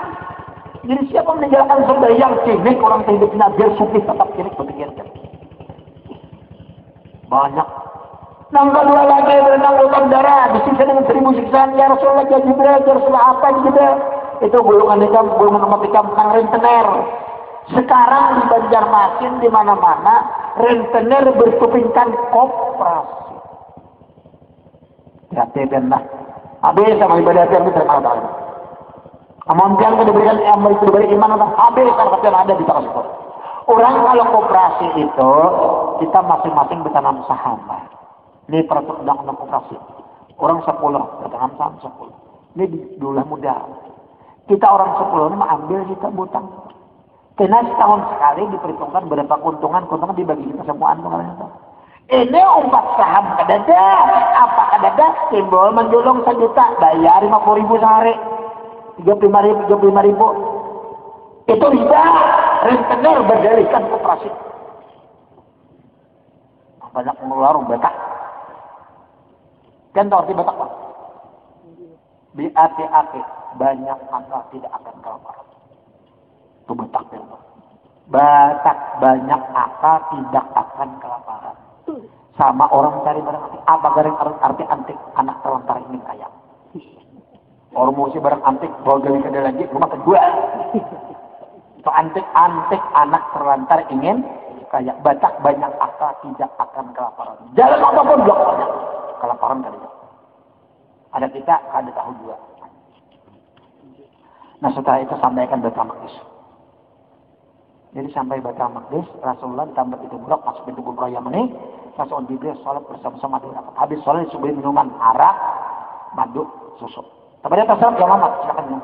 Speaker 1: Jadi siapa meninggalkan sembahyang cilik orang hidupnya biar sugih tetap cilik berpikirkan banyak. Yang kedua lagi berenang utang darah disiksa dengan 1000 siksaan ya Rasulullah ya Jibril ya Rasulullah apa gitu itu golongan nomor 3 bukan rentenir. Sekarang di Banjarmasin di mana-mana rentenir bertupingkan koperasi. Hati-hati lah. Habis sama ibadah yang terkenal banget. Amun yang diberikan amal itu diberi iman atau habis kalau yang ada di tangan itu. Orang kalau koperasi itu kita masing-masing bertanam saham. Ini peraturan undang-undang koperasi. Orang 10 bertanam saham 10. Ini dulu muda. Kita orang 10 ini ambil kita butang. Karena setahun sekali diperhitungkan berapa keuntungan dibagi kita semua itu. Ini umpat saham kadada, apa kadada simbol menjulung 1 juta, bayar 50.000 sehari, 35.000. Itu riba, rentenir berdalihkan koperasi. Banyak mengeluarkan betak. Kan tahu betak Pak? Hati-hati, banyak maka tidak akan kelaparan. Itu betak ya Pak. Batak banyak akal tidak akan kelaparan. Sama orang cari barang antik. Apa garing arti antik? Anak terlantar ingin kaya. Orang mau barang antik, bawa gali kada lagi, rumah kedua. Itu antik anak terlantar ingin
Speaker 2: kaya. Batak banyak akal, tidak akan kelaparan. Jalan apapun belakangnya kelaparan kali ya. Ada kita, ada tahu juga. Nah setelah itu sampaikan Baitul Maqdis. Jadi sampai Baitul Maqdis, Rasulullah ditambah itu buruk, masuk pintu kubur Yamani, Rasul Jibril sholat bersama-sama di rakaat. Habis sholat disuguhi minuman arak, madu, susu. Tapi dia terserah ke Muhammad, silakan minum.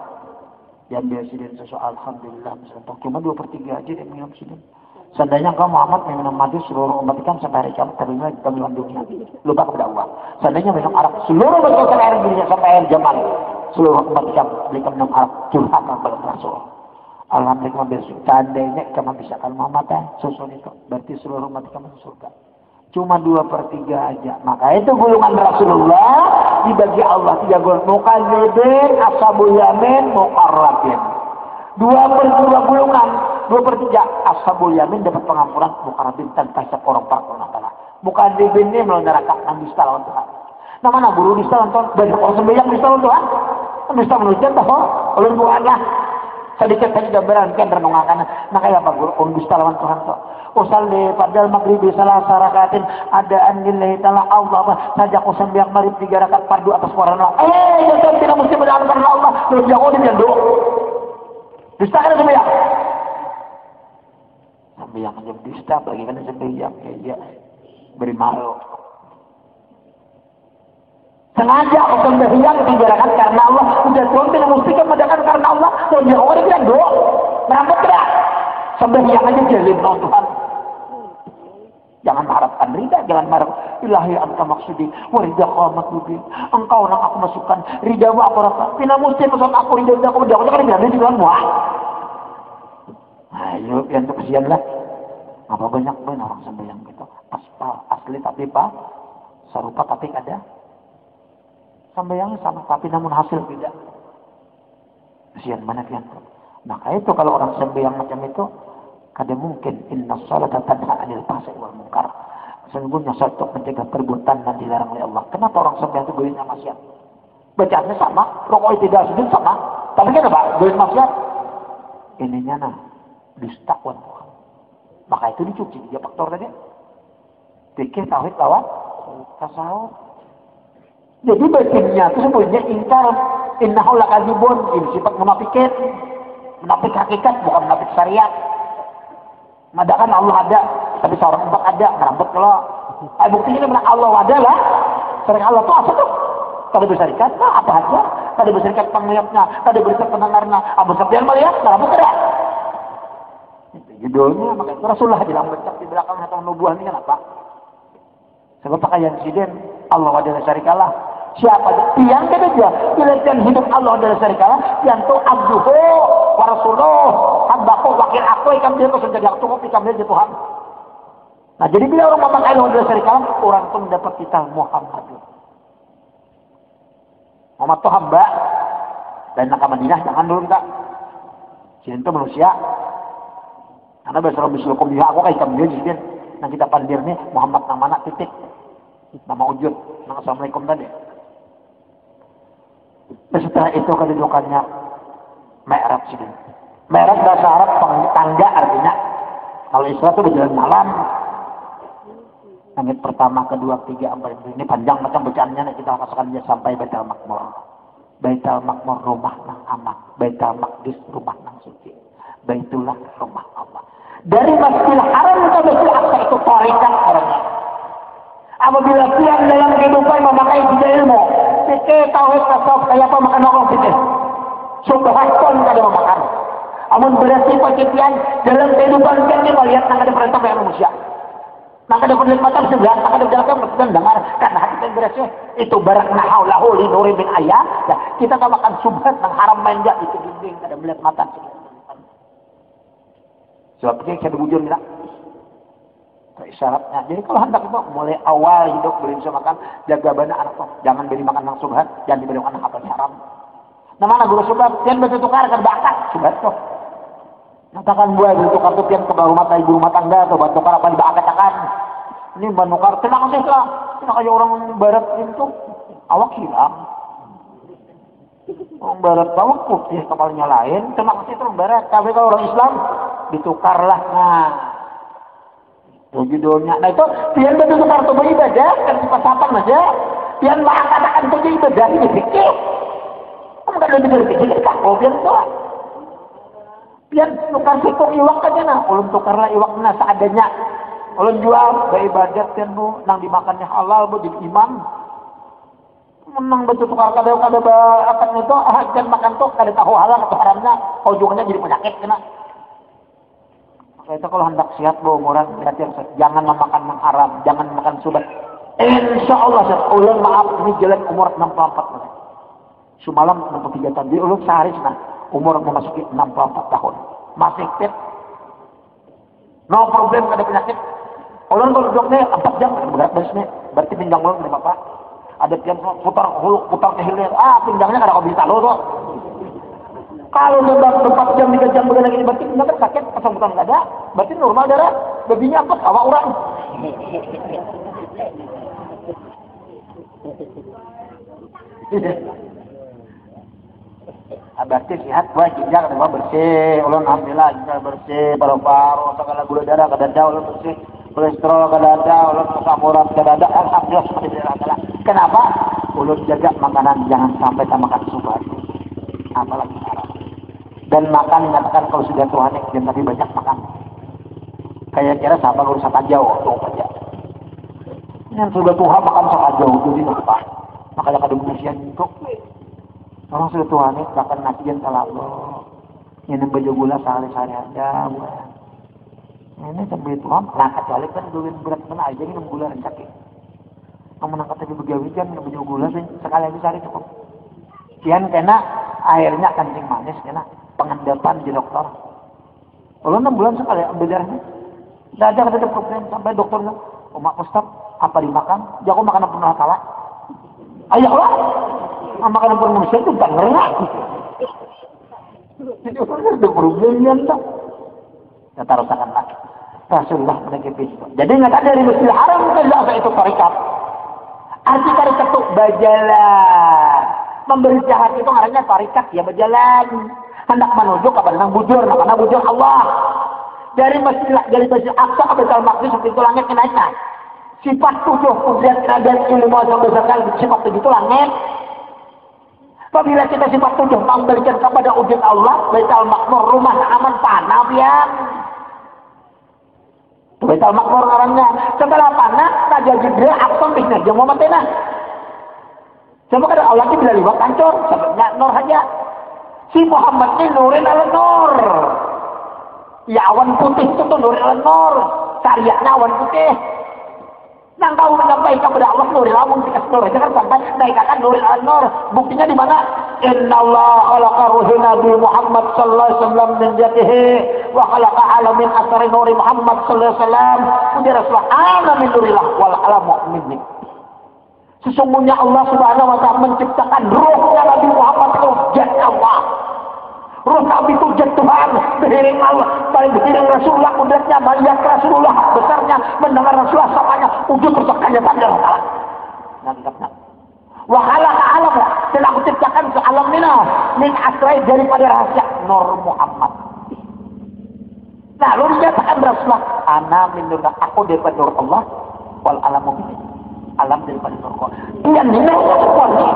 Speaker 2: Yang biasa susu, alhamdulillah, misalnya cuma 2/3 aja dia minum sini. Seandainya engkau Muhammad minum madu seluruh umat ikan sampai hari kiamat terima di dalam dunia. Lupa kepada Allah. Seandainya minum arak seluruh umat ikan air dunia sampai air zaman. Seluruh umat ikan berikan minum arak curhat kepada Rasul. Alhamdulillah besok. Seandainya kamu bisa kan Muhammad susun itu. Berarti seluruh umat ikan masuk surga. Cuma 2/3 aja. Maka itu gulungan Rasulullah dibagi Allah 3 golongan. Mukadzibin, ashabul yamin, muqarrabin. 2/2 gulungan. 2/3 ashabul yamin dapat pengampunan, muqarrabin tanpa seorang Allah. Mukadzibin ini melenggarakan dusta lawan Tuhan. Nah mana guru dusta lawan Tuhan? Banyak orang sembahyang dusta lawan Tuhan. Dusta menunjukkan bahwa ulun Tuhanlah. Sedikit saja gambaran kan renungan. Nah kayak apa guru? Dusta lawan Tuhan tuh. Usalli padal maghribi salah sarakatin adaan lillahi ta'ala Allah sajak usam yang maghrib 3 rakaat fardu atas warna. Jangan tidak mesti berdoa karena Allah. Lu jangan dia doa. Dusta kan sembahyang. Sembahyang menjadi dusta bagaimana sembahyang kayak beri malu. Sengaja usam sembahyang dijarakan karena Allah. Udah Tuhan tidak mesti mengadakan karena Allah. Lu jangan dia doa. Merambut tidak. Sembahyang aja jalin Tuhan. Jangan mengharapkan rida, jangan mengharap ilahi anta maksudi, warida qamat bibi. Engkau orang aku masukkan, ridamu aku rasa. Tidak mesti maksud aku rida aku kan tidak di dalam muah. Ayo, yang untuk kesian lah. Apa banyak orang sembahyang gitu. Aspal, asli tapi pak, serupa tapi ada. Sembahyangnya sama, tapi namun hasil tidak. Kesian mana yang itu. Maka itu kalau orang sembahyang macam itu, kadang mungkin inna sholata tanha 'anil fahsya'i wal munkar. Sesungguhnya salat untuk mencegah perbuatan dan dilarang oleh Allah. Kenapa orang sembahyang itu goyahnya maksiat? Bacaannya sama, rokok tidak sujud sama. Tapi kenapa goyah maksiat? Ininya nah, dusta wan Tuhan. Maka itu dicuci 3 faktor tadi. Fikih, tauhid, lawan tasawuf. Jadi batinnya itu sebenarnya ingkar innahu lakadzibun, ini sifat munafikin. Munafik hakikat bukan munafik syariat. Madakan Allah ada, tapi seorang empat ada, merambut kalau buktinya ini Allah ada lah. Sering Allah itu apa tuh? Kada berserikat, nah apa aja? Kada berserikat penglihatnya, kada berserikat pendengarnya. Abu Sufyan melihat, merambut kada. Judulnya, makanya Rasulullah bilang bencak di belakang hatang nubuah ini kenapa? Sebab pakaian insiden Allah ada syarikalah. Siapa yang kata dia pilihan hidup Allah adalah syarikalah yang tu abduhu wa rasuluh hambaku wakil aku ikan dia kesudah yang cukup ikan dia Tuhan. Nah jadi bila orang memakai Allah adalah syarikalah orang itu mendapat kita Muhammad. Muhammad itu hamba dan nak ke Madinah jangan dulu kita. Sini itu manusia. Karena bahasa Rabbi Sulukum dia aku kayak ikan dia di sini. Nah kita pandir nih Muhammad namanya titik. Nama ujud. Nama Assalamualaikum tadi. Dan setelah itu kedudukannya Mi'raj sini. Mi'raj bahasa Arab tangga artinya. Kalau Isra itu berjalan malam. Langit pertama, kedua, ketiga, empat. Ini panjang macam bacaannya. Kita rasakan dia sampai Baitul Maqmur. Baitul Maqmur rumah nang aman. Baitul Maqdis rumah nang suci. Baitullah rumah Allah. Dari Masjidil Haram ke Baitul Aqsa itu tarikat orangnya. Apabila siang dalam kehidupan memakai tiga ilmu, fikih, tauhid, tasawuf, kayak apa makan orang fikih. Subhanallah kada memakan. Amun berarti pakitian dalam kehidupan kita melihat nang ada perintah yang manusia. Nang ada penglihatan sebelah, nang ada dalam mendengar karena hati kita berasa itu barak nahaulahu li nuri min ayat. Nah, kita tak makan subhat nang haram main jak itu dinding kada melihat mata. Sebab itu saya bujur tidak. Isyaratnya. Jadi kalau hendak itu mulai awal hidup beri bisa makan, jaga bana anak tuh. Jangan beri makan nang subhat, jangan diberi makan apa haram. Nah mana guru subhat, jangan betul tukar kan bakat subhat tuh. Katakan buah betul tukar tuh pian ke rumah ibu rumah tangga tuh buat tukar apa dibakacakan. Ini banukar tenang sih lah. Tenang kayak orang barat itu awak hilang. Orang barat bawah putih kepalanya lain, tenang sih itu orang barat. Tapi kalau orang Islam ditukarlah. Nah Judulnya. Nah itu pian betul kartu beribadah kan pasatan aja. Pian mengatakan itu ibadah ini fikih. Kamu kan lebih berpikir kak, pian tuh. Pian tukar sikung iwak aja nah. Ulun tukarlah iwaknya seadanya. Ulun jual beribadat pian bu, nang dimakannya halal bu jadi imam. Menang betul tukar kada akan itu akan makan tuh kada tahu halal atau haramnya, ujungnya jadi penyakit kena. Itu kalau hendak sehat bu umuran berarti jangan makan yang haram, jangan makan subat. Insya Allah ulun maaf ini jelek umur 64 tahun. Semalam 63 tahun. Jadi ulun sehari nah umur memasuki 64 tahun. Masih fit. No problem kada penyakit. Ulun kalau duduknya 4 jam berat bersih. Berarti pinggang ulun dari bapak. Ada yang putar kehilnya. Pinggangnya kada kau bisa lo tuh. Kalau sudah 4 jam 3 jam begini lagi berarti pinggang sakit, kesembuhan enggak ada. Berarti normal darah. Babinya apa? Awak orang. Berarti sehat, wah ginjal kada bersih. Ulun alhamdulillah ginjal bersih, paru-paru segala gula darah kada ada, ulun bersih. Kolesterol kada ada, ulun asam urat kada ada. Alhamdulillah seperti itu. Kenapa? Ulun jaga makanan jangan sampai tak makan subat. Apalagi haram. Dan makan nyatakan kalau sudah Tuhan jangan tapi banyak makan. Kayak kira sahabat urusan jauh tuh aja. Yang sudah Tuhan makan sangat jauh jadi apa? Makanya kada manusian untuk orang sudah Tuhan makan nasian kalau yang baju gula sehari-hari aja buat. Ini sampai Tuhan nah kecuali kan duit berat mana aja ini gula dan sakit. Kamu nangkat tapi begawi kan baju gula sekali aja sehari cukup. Kian kena akhirnya kencing manis kena pengendapan di dokter. Kalau 6 bulan sekali ambil darahnya. Tidak ada problem sampai dokter bilang, Mak Ustaz, apa dimakan? Dia aku makan apa salah? Ayolah, makanan manusia itu tak ngerenah. Jadi orang ada problem tak? Ya taruh tangan lagi. Rasulullah menanggapi itu. Jadi nggak dari Masjidil Haram ke Zaza itu tarikat. Arti tarikat itu berjalan. Memberi jahat itu artinya tarikat ya berjalan. Hendak menuju kepada yang bujur, karena bujur Allah. Dari Masjid Aqsa ke Baitul Maqdis itu langit kenaikan. Sifat 7 kudrat dan ilmu yang besar sifat 7 itu langit. Apabila kita sifat 7 memberikan kepada wujud Allah, Baitul Maqmur rumah aman panah pian. Baitul Maqmur orangnya setelah panah Raja Jibril Aqsa bisnya dia mau matena. Coba kada Allah bila liwat hancur, sebabnya nur saja. Si Muhammad ini nurin ala nur. Ya awan putih itu tuh nurin ala nur. Syariatnya awan putih. Nang tahu menyampaikan kepada Allah nurin ala nur. Jangan kan sampai naikkan nurin ala nur. Buktinya di mana? Inna Allah khalaqa ruhi Nabi Muhammad sallallahu alaihi wasallam min jatihi wa khalaqa alamin asari nuri Muhammad sallallahu alaihi wasallam. Udah Rasulullah ana min nurillah wal alamu minni. Sesungguhnya Allah Subhanahu wa taala menciptakan ruhnya Nabi Muhammad itu zat Allah. Ruh Nabi itu zat Tuhan, beriring Allah, paling beriring Rasulullah, kudratnya melihat Rasulullah, besarnya mendengar Rasulullah samanya, ujung kesukaannya pada Allah. Nanti wa khalaqa alam, telah aku ciptakan ke alam min asrai daripada rahasia Nur Muhammad. Nah, lalu dikatakan Rasulullah, ana min nur, aku daripada nur Allah, wal alamu minni. Alam daripada surga. Dia nilai semuanya.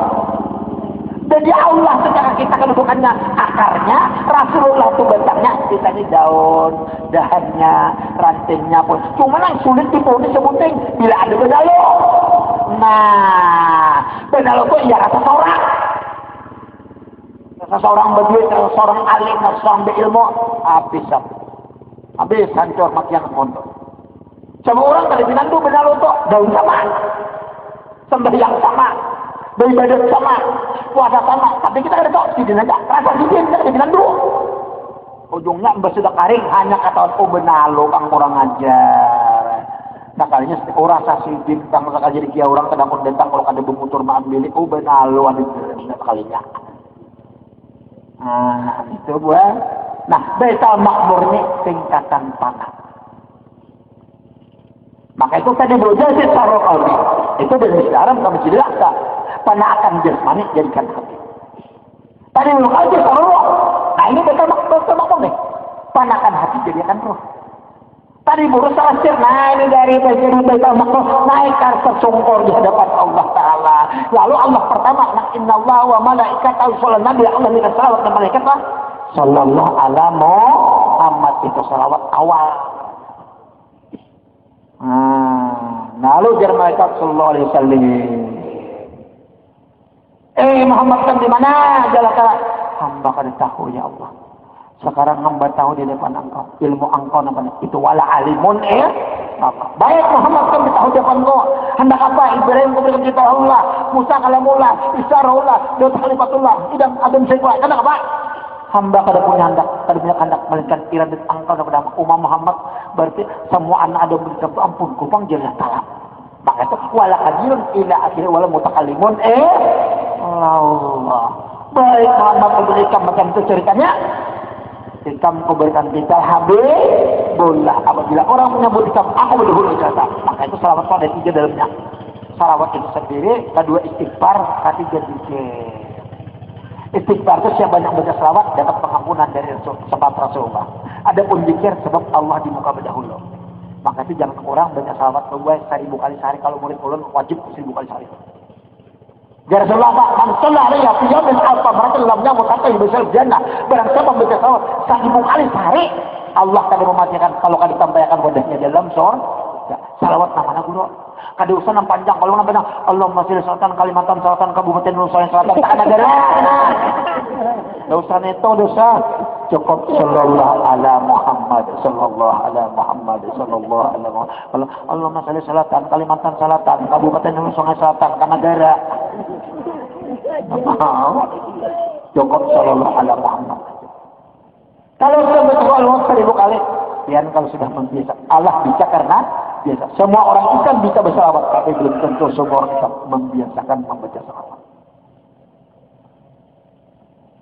Speaker 2: Jadi Allah secara kita kedudukannya akarnya, Rasulullah itu batangnya, kita ini daun, dahannya, rantingnya pun. Cuma yang sulit diponis sebuting bila ada benalo. Nah, benalo itu ya rasa seorang. Rasa seorang berduit, rasa seorang alim, rasa seorang berilmu, habis hancur makian pondok. Sama orang kada bilang tu benalo itu daun sama. Sembahyang sama, beribadat sama, puasa sama, tapi kita ada tahu sidin aja, rasa sidin kita bilang dulu. Ujungnya sudah karing hanya kata benalo kang kurang ajar. Nah kalinya orang rasa sidin kang rasa jadi kia orang kadang datang kalau ada bermutur maaf milik benalo ada kalinya. Nah itu buat. Nah Baitul Maqmur ini tingkatan panah. Maka itu tadi berujar si sarul qalbi. Itu dari Masjidil Haram ke Masjidil Aqsa. Panahkan jasmani jadikan hati. Tadi belum aja sarul. Nah ini Baitul Maqmur nih. Panahkan hati jadikan roh. Tadi burus asir, nah ini dari Baitul Maqdis naik ke tersungkur di hadapan Allah Ta'ala. Lalu Allah pertama, innallaha wa malaikatahu yusholluna 'alan nabi, Allah minta salawat dan malaikat lah. Sallallahu ala Muhammad, itu salawat awal. Lalu jar malaikat sallallahu alaihi wasallam. Muhammad kan di mana? Jalaka hamba kada tahu ya Allah. Sekarang hamba tahu di depan engkau. Ilmu engkau namanya itu wala alimun apa? Baik Muhammad kan tahu di depan engkau. Hendak apa? Ibrahim kuberikan kita Allah, Musa kalamullah, Isa rohullah, Daud khalifatullah, Idam Adam Syaikhullah. Hendak apa? Hamba kada punya hendak melainkan iradat engkau kepada umat Muhammad. Berarti semua anak Adam berikan ampun kupang jelas salah. Maka itu wala kadirun ila akhir wala mutakallimun Allah. Baik Muhammad kuberikan macam itu ceritanya. Ikam kuberikan kita habibullah. Apabila orang menyebut ikam, aku berdahulu jasa. Maka itu salawat ada 3 dalamnya. Salawat itu sendiri, kedua istighfar, ketiga zikir. Istighfar itu siapa banyak baca salawat dapat pengampunan dari sebab Rasulullah. Adapun zikir sebab Allah di muka berdahulu. Maka itu jangan kurang baca salawat 1000 kali sehari. Kalau murid ulun wajib 1000 kali sehari. Ya Rasulullah, man shalla alaiya fi yawmin alfa maratan lam yamut hatta yudkhil jannah. Barang siapa membaca salawat 1000 kali sehari, Allah akan mematikan kalau kada disampaikan wadahnya dalam surga. Salawat namanya guru. Kada usah nang panjang, kalau nang panjang Allahumma sholli salatan Kalimantan salatan Kabupaten Nusa Selatan tak ada negara. Dosa neto dosa. Cukup sallallahu ala Muhammad sallallahu ala Muhammad sallallahu ala Muhammad. Allahumma sholli salatan Kalimantan Selatan Kabupaten Nusa Selatan kan negara. Cukup sallallahu ala Muhammad. Kalau sudah baca Allah 1000 kali, dan kalau sudah membiasa, Allah bisa karena biasa. Semua orang Islam bisa bersalawat, tapi belum tentu semua orang Islam membiasakan membaca salawat.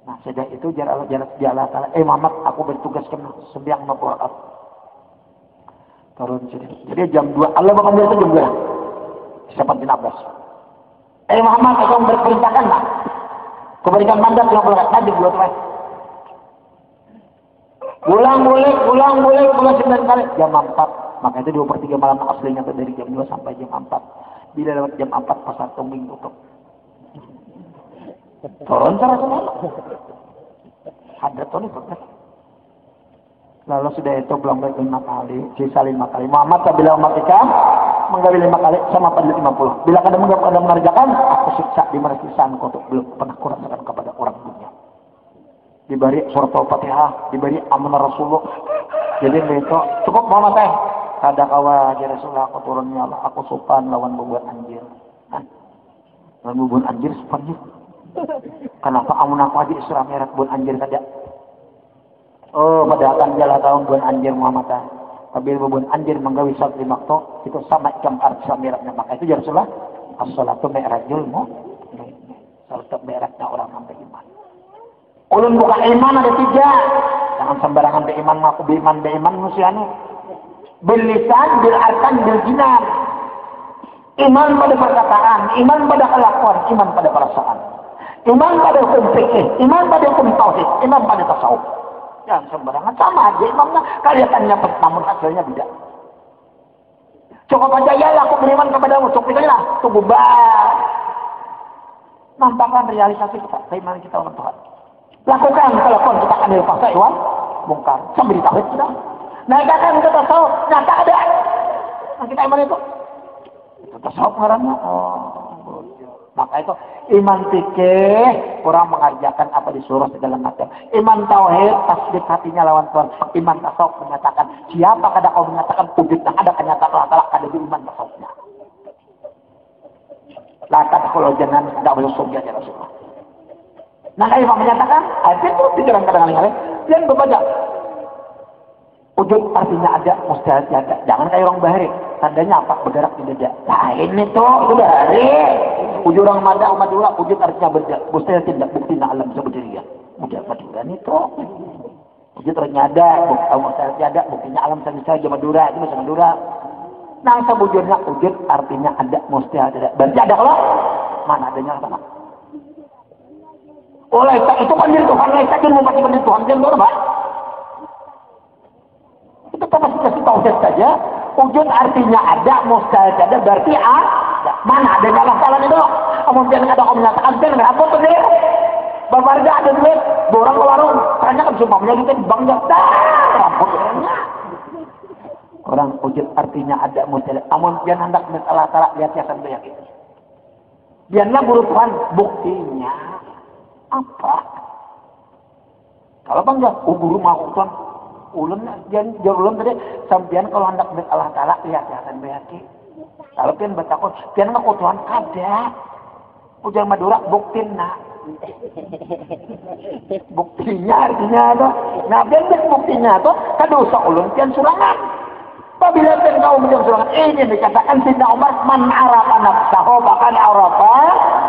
Speaker 2: Nah, sejak itu jarak Allah Ta'ala, Muhammad, aku bertugas kena sembiang 50 rakaat. Turun sini. Jadi jam 2, Allah mengambil itu jam 2. Siapa bin Abbas. Muhammad, aku berperintahkan lah. Kuberikan mandat 50 rakaat, nanti buat lagi. Pulang boleh 9 kali. Jam 4. Maka itu 2/3 malam aslinya dari jam 2 sampai jam 4. Bila lewat jam 4 pasar tumbing tutup. Turun cara semua. Ada tuh nih. Lalu sudah itu belum 5 kali, sisa 5 kali. Muhammad bila umat Islam menggali 5 kali sama pada 50. Bila kadang mengerjakan, aku siksa di mana sisaanku untuk belum pernah kurasakan kepada orang dunia. Diberi surat Al-Fatihah, diberi amanah Rasulullah. Jadi itu cukup Muhammad teh. Kada kawa ya Rasulullah, aku turunnya Allah, aku sopan lawan bubuan anjir. Lawan bubuan anjir sopan gitu. Kenapa amun aku aja Isra Mi'raj buan anjir kada? Oh, pada akan jalan tahun buan anjir Muhammad teh. Tapi bubuan anjir menggawi salat 5 waktu itu sama jam Isra Mi'rajnya. Maka itu ya Rasulullah, as-salatu mi'rajul mu'min. Salat mi'rajnya orang sampai iman. Ulun buka iman ada 3. Jangan sembarangan beriman, ngaku beriman manusianya. Bil lisan, bil arkan, bil jinan. Iman pada perkataan, iman pada kelakuan, iman pada perasaan. Iman pada hukum fikih, iman pada hukum tauhid, iman pada tasawuf. Jangan sembarangan, sama aja imannya. Kelihatannya namun hasilnya beda. Cukup aja ya aku beriman kepadamu, cukup itu lah, tunggu nampakkan realisasi kita, keimanan kita untuk Tuhan. Lakukan telepon kita akan dipaksa Iwan bongkar sambil ditawid kita. Nah kan kita tahu nyata ada. Nah kita iman itu tasawuf ngaranna. Maka itu iman fikih orang mengerjakan apa disuruh segala macam. Iman tauhid tasdik hatinya lawan Tuhan. Iman tasawuf menyatakan siapa kada kau menyatakan wujud dan ada kenyataan Allah Taala kada di iman tasawufnya. Lakat kalau jangan tidak boleh surga ya Rasulullah. Nah, kalau menyatakan, ayat itu pikiran kadang-kadang yang berbaca. Wujud artinya ada, mustahil ada. Jangan kayak orang bahari. Tandanya apa? Bergerak di dada. Nah, ini tuh, itu bahari. Wujud orang mada, umat dua, wujud artinya bergerak. Mustahil tidak, bukti alam sebetulnya. Wujud Madura itu. Wujud artinya ada, mustahil ada, buktinya alam saja Madura, itu bahasa Madura. Nah, sebujurnya wujud artinya ada, mustahil tidak. Berarti ada kalau? Mana adanya apa? Oleh itu kan diri Tuhan, oleh itu mau mati diri Tuhan, jangan lupa. Itu kan masih kasih tauhid saja. Wujud artinya ada, mustahil ada, berarti ada. Mana adanya Allah Ta'ala itu? Kemudian ada orang menyatakan, dan apa tuh dia? Babarga ada duit, borang ke warung. Karena kan sumpahnya kita di bank jatah. Rambutnya. Orang wujud artinya ada, mustahil. Amun dia hendak Allah Ta'ala lihat ya sampai yakin. Biarlah buru Tuhan, buktinya apa? Kalau bang buru mau Tuhan, ulun jangan tadi sampean kalau hendak lihat Allah Ta'ala lihat ya sampai yakin. Kalau pian bertakut, pian ngaku Tuhan kada. Ujang Madura buktina. Buktinya artinya apa? Nah, pian buktinya itu kada usah ulun pian surangan. Apabila kau menjawab surangan ini dikatakan Sayyidina Umar man arafa nafsahu faqad arafa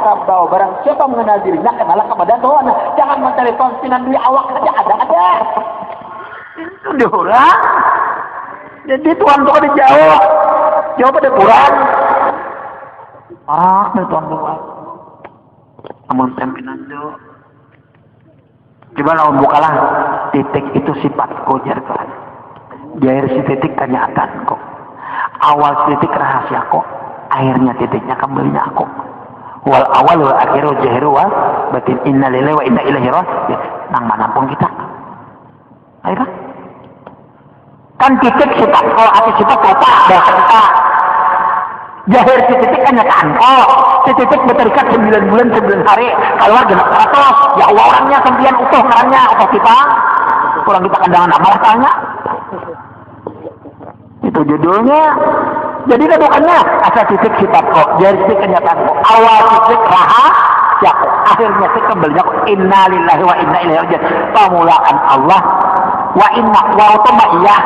Speaker 2: rabbahu. Barang siapa mengenal dirinya kenalah kepada Tuhan. Jangan mencari konsinan duit awak saja ada. Itu diorang. Jadi Tuhan tuh dijawab. Jawab ada kurang. Tuhan Tuhan. Amun pimpinan itu. Coba lawan bukalah titik itu sifat kojar Tuhan. Di akhir si titik kenyataan kok. Awal titik rahasia kok. Akhirnya titiknya kembalinya aku. Wal awal wal akhiru jahiru wal batin inna lillahi wa inna ilaihi raji'un. Nang manapun kita. Ayo kan titik sifat kalau hati sifat kata bahasa kita. Jahir si titik kenyataan kok. Si titik berterikat 9 bulan 9 hari. Keluar genap 100. Ya Allah orangnya sembilan utuh ngarannya utuh kita. Kurang kita kandangan amal tanya. Itu judulnya. Jadi kedudukannya asal titik sifat kok. Jahir titik kenyataan kok. Awal titik rahasia kok. Akhirnya titik kembalinya kok. Inna lillahi wa inna ilaihi raji'un. Pamulaan Allah. Wa inna wa utama iya.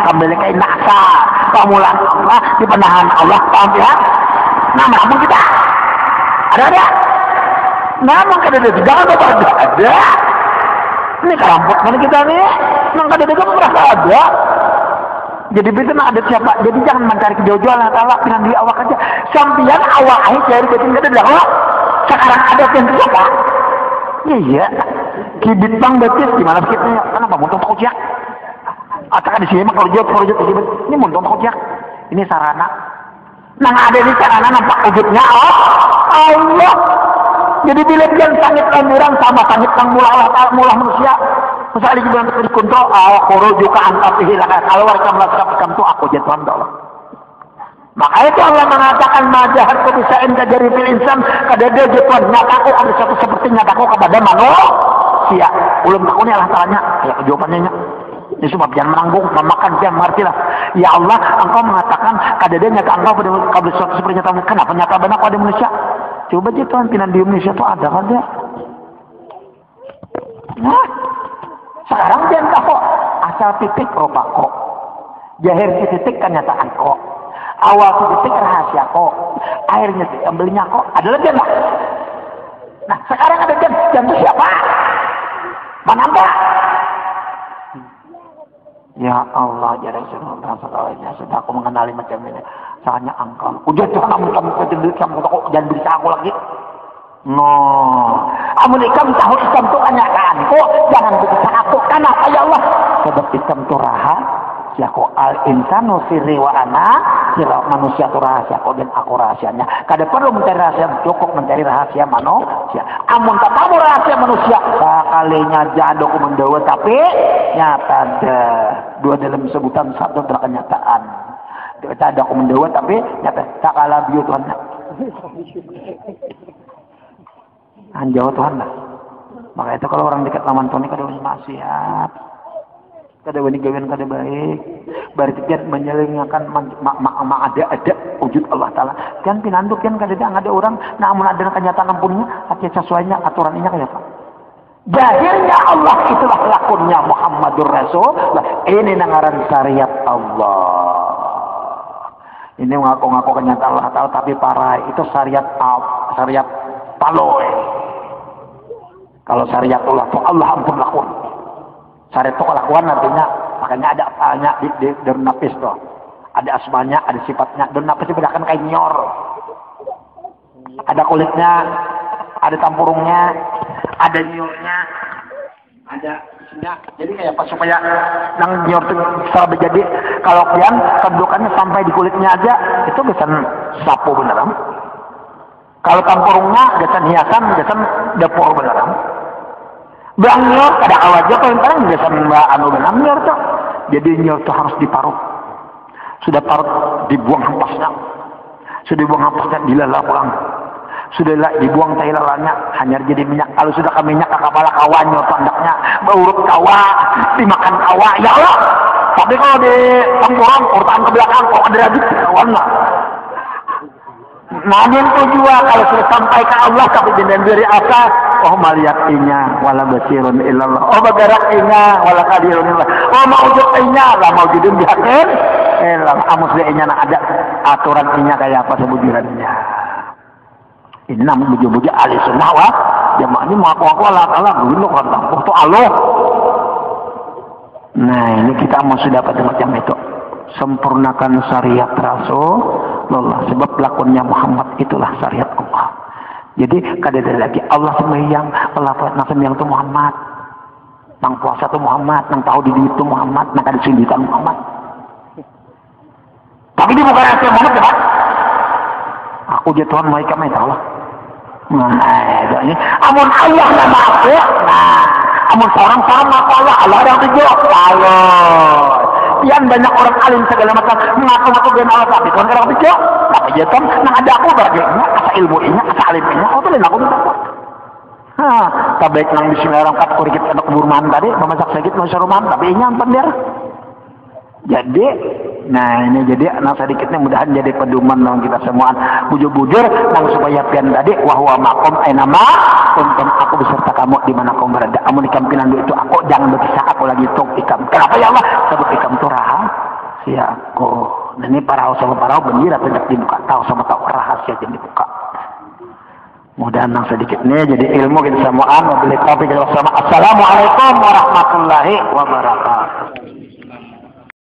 Speaker 2: Kembali ke inna asa. Pamulaan Allah. Di penahan Allah. Paham ya? Nah, namun kita. Ada. Namun kada-ada. Jangan ada. Ini keramput mana kita nih? Nang kada-ada merasa ada. Jadi betul ada siapa? Jadi jangan mencari kejauhan Allah dengan diri awak aja. Sampian awak aja dari betul kada ada. Sekarang ada yang siapa? Iya. Kibit bang betis gimana begitu? Kenapa muntah takut ya? Atakan di sini mah kalau jauh ini muntah takut ya. Ini sarana. Nang ada di sarana nampak wujudnya Allah. Jadi bila dia sangit orang sama sangit yang mula manusia. Misalnya di bulan terkunto, koro juga angkat hilang. Kalau mereka melaksanakan itu aku jatuhan Allah. Maka itu Allah mengatakan majahat kebiasaan dari fil insan kada dia jatuhan nyataku ada satu seperti nyataku kepada manusia. Ulun aku ni Allah tanya, ya jawabannya nya. Ini sebab jangan menanggung, memakan jangan mengerti lah. Ya Allah, engkau mengatakan kada dia nyata engkau pada suatu seperti nyata. Kenapa nyata benar pada manusia? Coba aja Tuhan pinan di Indonesia itu ada kan dia. Nah, sekarang dia entah kok asal titik roba kok. Jahir si titik kenyataan kok. Awal si titik rahasia kok. Akhirnya ambilnya kok. Adalah dia lah. Nah, sekarang ada jam. Jam itu siapa? Mana apa? Ya Allah, jadi sudah aku mengenali macam ini. Soalnya engkau. Udah Tuhan, kamu jangan berita aku lagi. No, amun ikam tahu Islam itu kenyataan kok. Jangan berita aku. Kenapa ya Allah? Sebab Islam itu rahasia kok. Al insanu sirri wa ana. Manusia itu rahasia kok dan aku rahasianya. Kada perlu mencari rahasia, cukup mencari rahasia manusia. Amun tak tahu rahasia manusia, kalinya jado kumendawa tapi nyata ada. Dua dalam sebutan satu adalah kenyataan. Kita ada kumendawa tapi nyata tak kalah biu Tuhan. Anjau Tuhan lah. Maka itu kalau orang dekat lawan Tuhan kada usah maksiat. Kada wani gawean kada baik. Berarti dia menyelenggarakan ada wujud Allah Taala. Kan pinanduk kan kada ada orang namun ada kenyataan punya hati sesuainya aturan ini kayak apa? Jahirnya Allah itulah lakunnya Muhammadur Rasul. Ini nangaran syariat Allah. Ini ngaku-ngaku kenyataan Allah Taala tapi parah itu syariat paloy. Kalau syariat Allah ampun lakun. Syariat itu kelakuan nantinya makanya ada apanya di dernapis tuh. Ada asmanya, ada sifatnya. Dernapis dibedakan kayak nyor. Ada kulitnya, ada tampurungnya, ada nyornya, ada isinya. Jadi kayak pas supaya
Speaker 1: nang nyor salah jadi kalau kian kedudukannya sampai di kulitnya aja itu gesan sapu beneran. Kalau tampurungnya gesan hiasan, gesan dapur beneran. Belang nyor kada awaja paling gesan anu beneran nyor tuh. Jadi nyor tuh harus diparut. Sudah parut dibuang hampasnya. Sudah dibuang hampasnya dilala pulang. Sudah dibuang tai lalanya hanya jadi minyak. Kalau sudah ke minyak ke kepala kawan nyor tandaknya berurut kawa dimakan kawa ya Allah. Tapi kalau di tempurung urutan ke belakang kok ada lagi kawan lah. Namun itu juga kalau sudah sampai ke Allah tapi dengan diri asa oh maliatinya wala basirun illallah oh bagarakinya wala qadirun illallah oh maujudnya lah maujudun bihakin elang amus dehnya ada aturan inya kayak apa sebujurannya. Ini namanya bujuk-bujuk ahli sunnah wah jamaah ini mengaku-ngaku Allah dulu kan tampuh tuh Allah. Nah ini kita mau sudah dapat macam itu sempurnakan syariat Rasulullah sebab lakonnya Muhammad itulah syariat Allah. Jadi kada ada lagi Allah sembahyang Allah sembahyang itu Muhammad nang puasa itu Muhammad nang tahu di itu Muhammad nang kada sindikan Muhammad. Tapi di bukan asal Muhammad ya Pak. Aku je Tuhan mereka tahu lah. Nah, ini amun Allah nama aku. Nah, amun seorang sama Allah yang tujuh. Allah. Pian banyak orang alim segala macam mengaku-ngaku dengan Allah tapi Tuhan orang tujuh. Tapi je Tuhan nang ada aku bagiannya asa ilmunya, asa alimnya. Oh tuh lain aku minta. Tabaik nang bismillahirrahmanirrahim kurikit anak burman tadi memasak sakit masyarakat tapi ini ampan dia. Jadi nah ini jadi anak sedikitnya mudahan jadi pedoman nang kita semua bujur-bujur nang supaya pian tadi wahwa makom ainama untuk aku beserta kamu di mana kamu berada. Amun ikam pinan itu aku jangan berkisah aku lagi tung ikam. Kenapa ya Allah? Sebab ikam itu rahasia aku. Dan ini para bendera tidak dibuka tahu sama tahu rahasia yang dibuka. Mudahan nang sedikitnya jadi ilmu kita semuaan wabillahi taufiq wal hidayah. Assalamualaikum warahmatullahi wabarakatuh.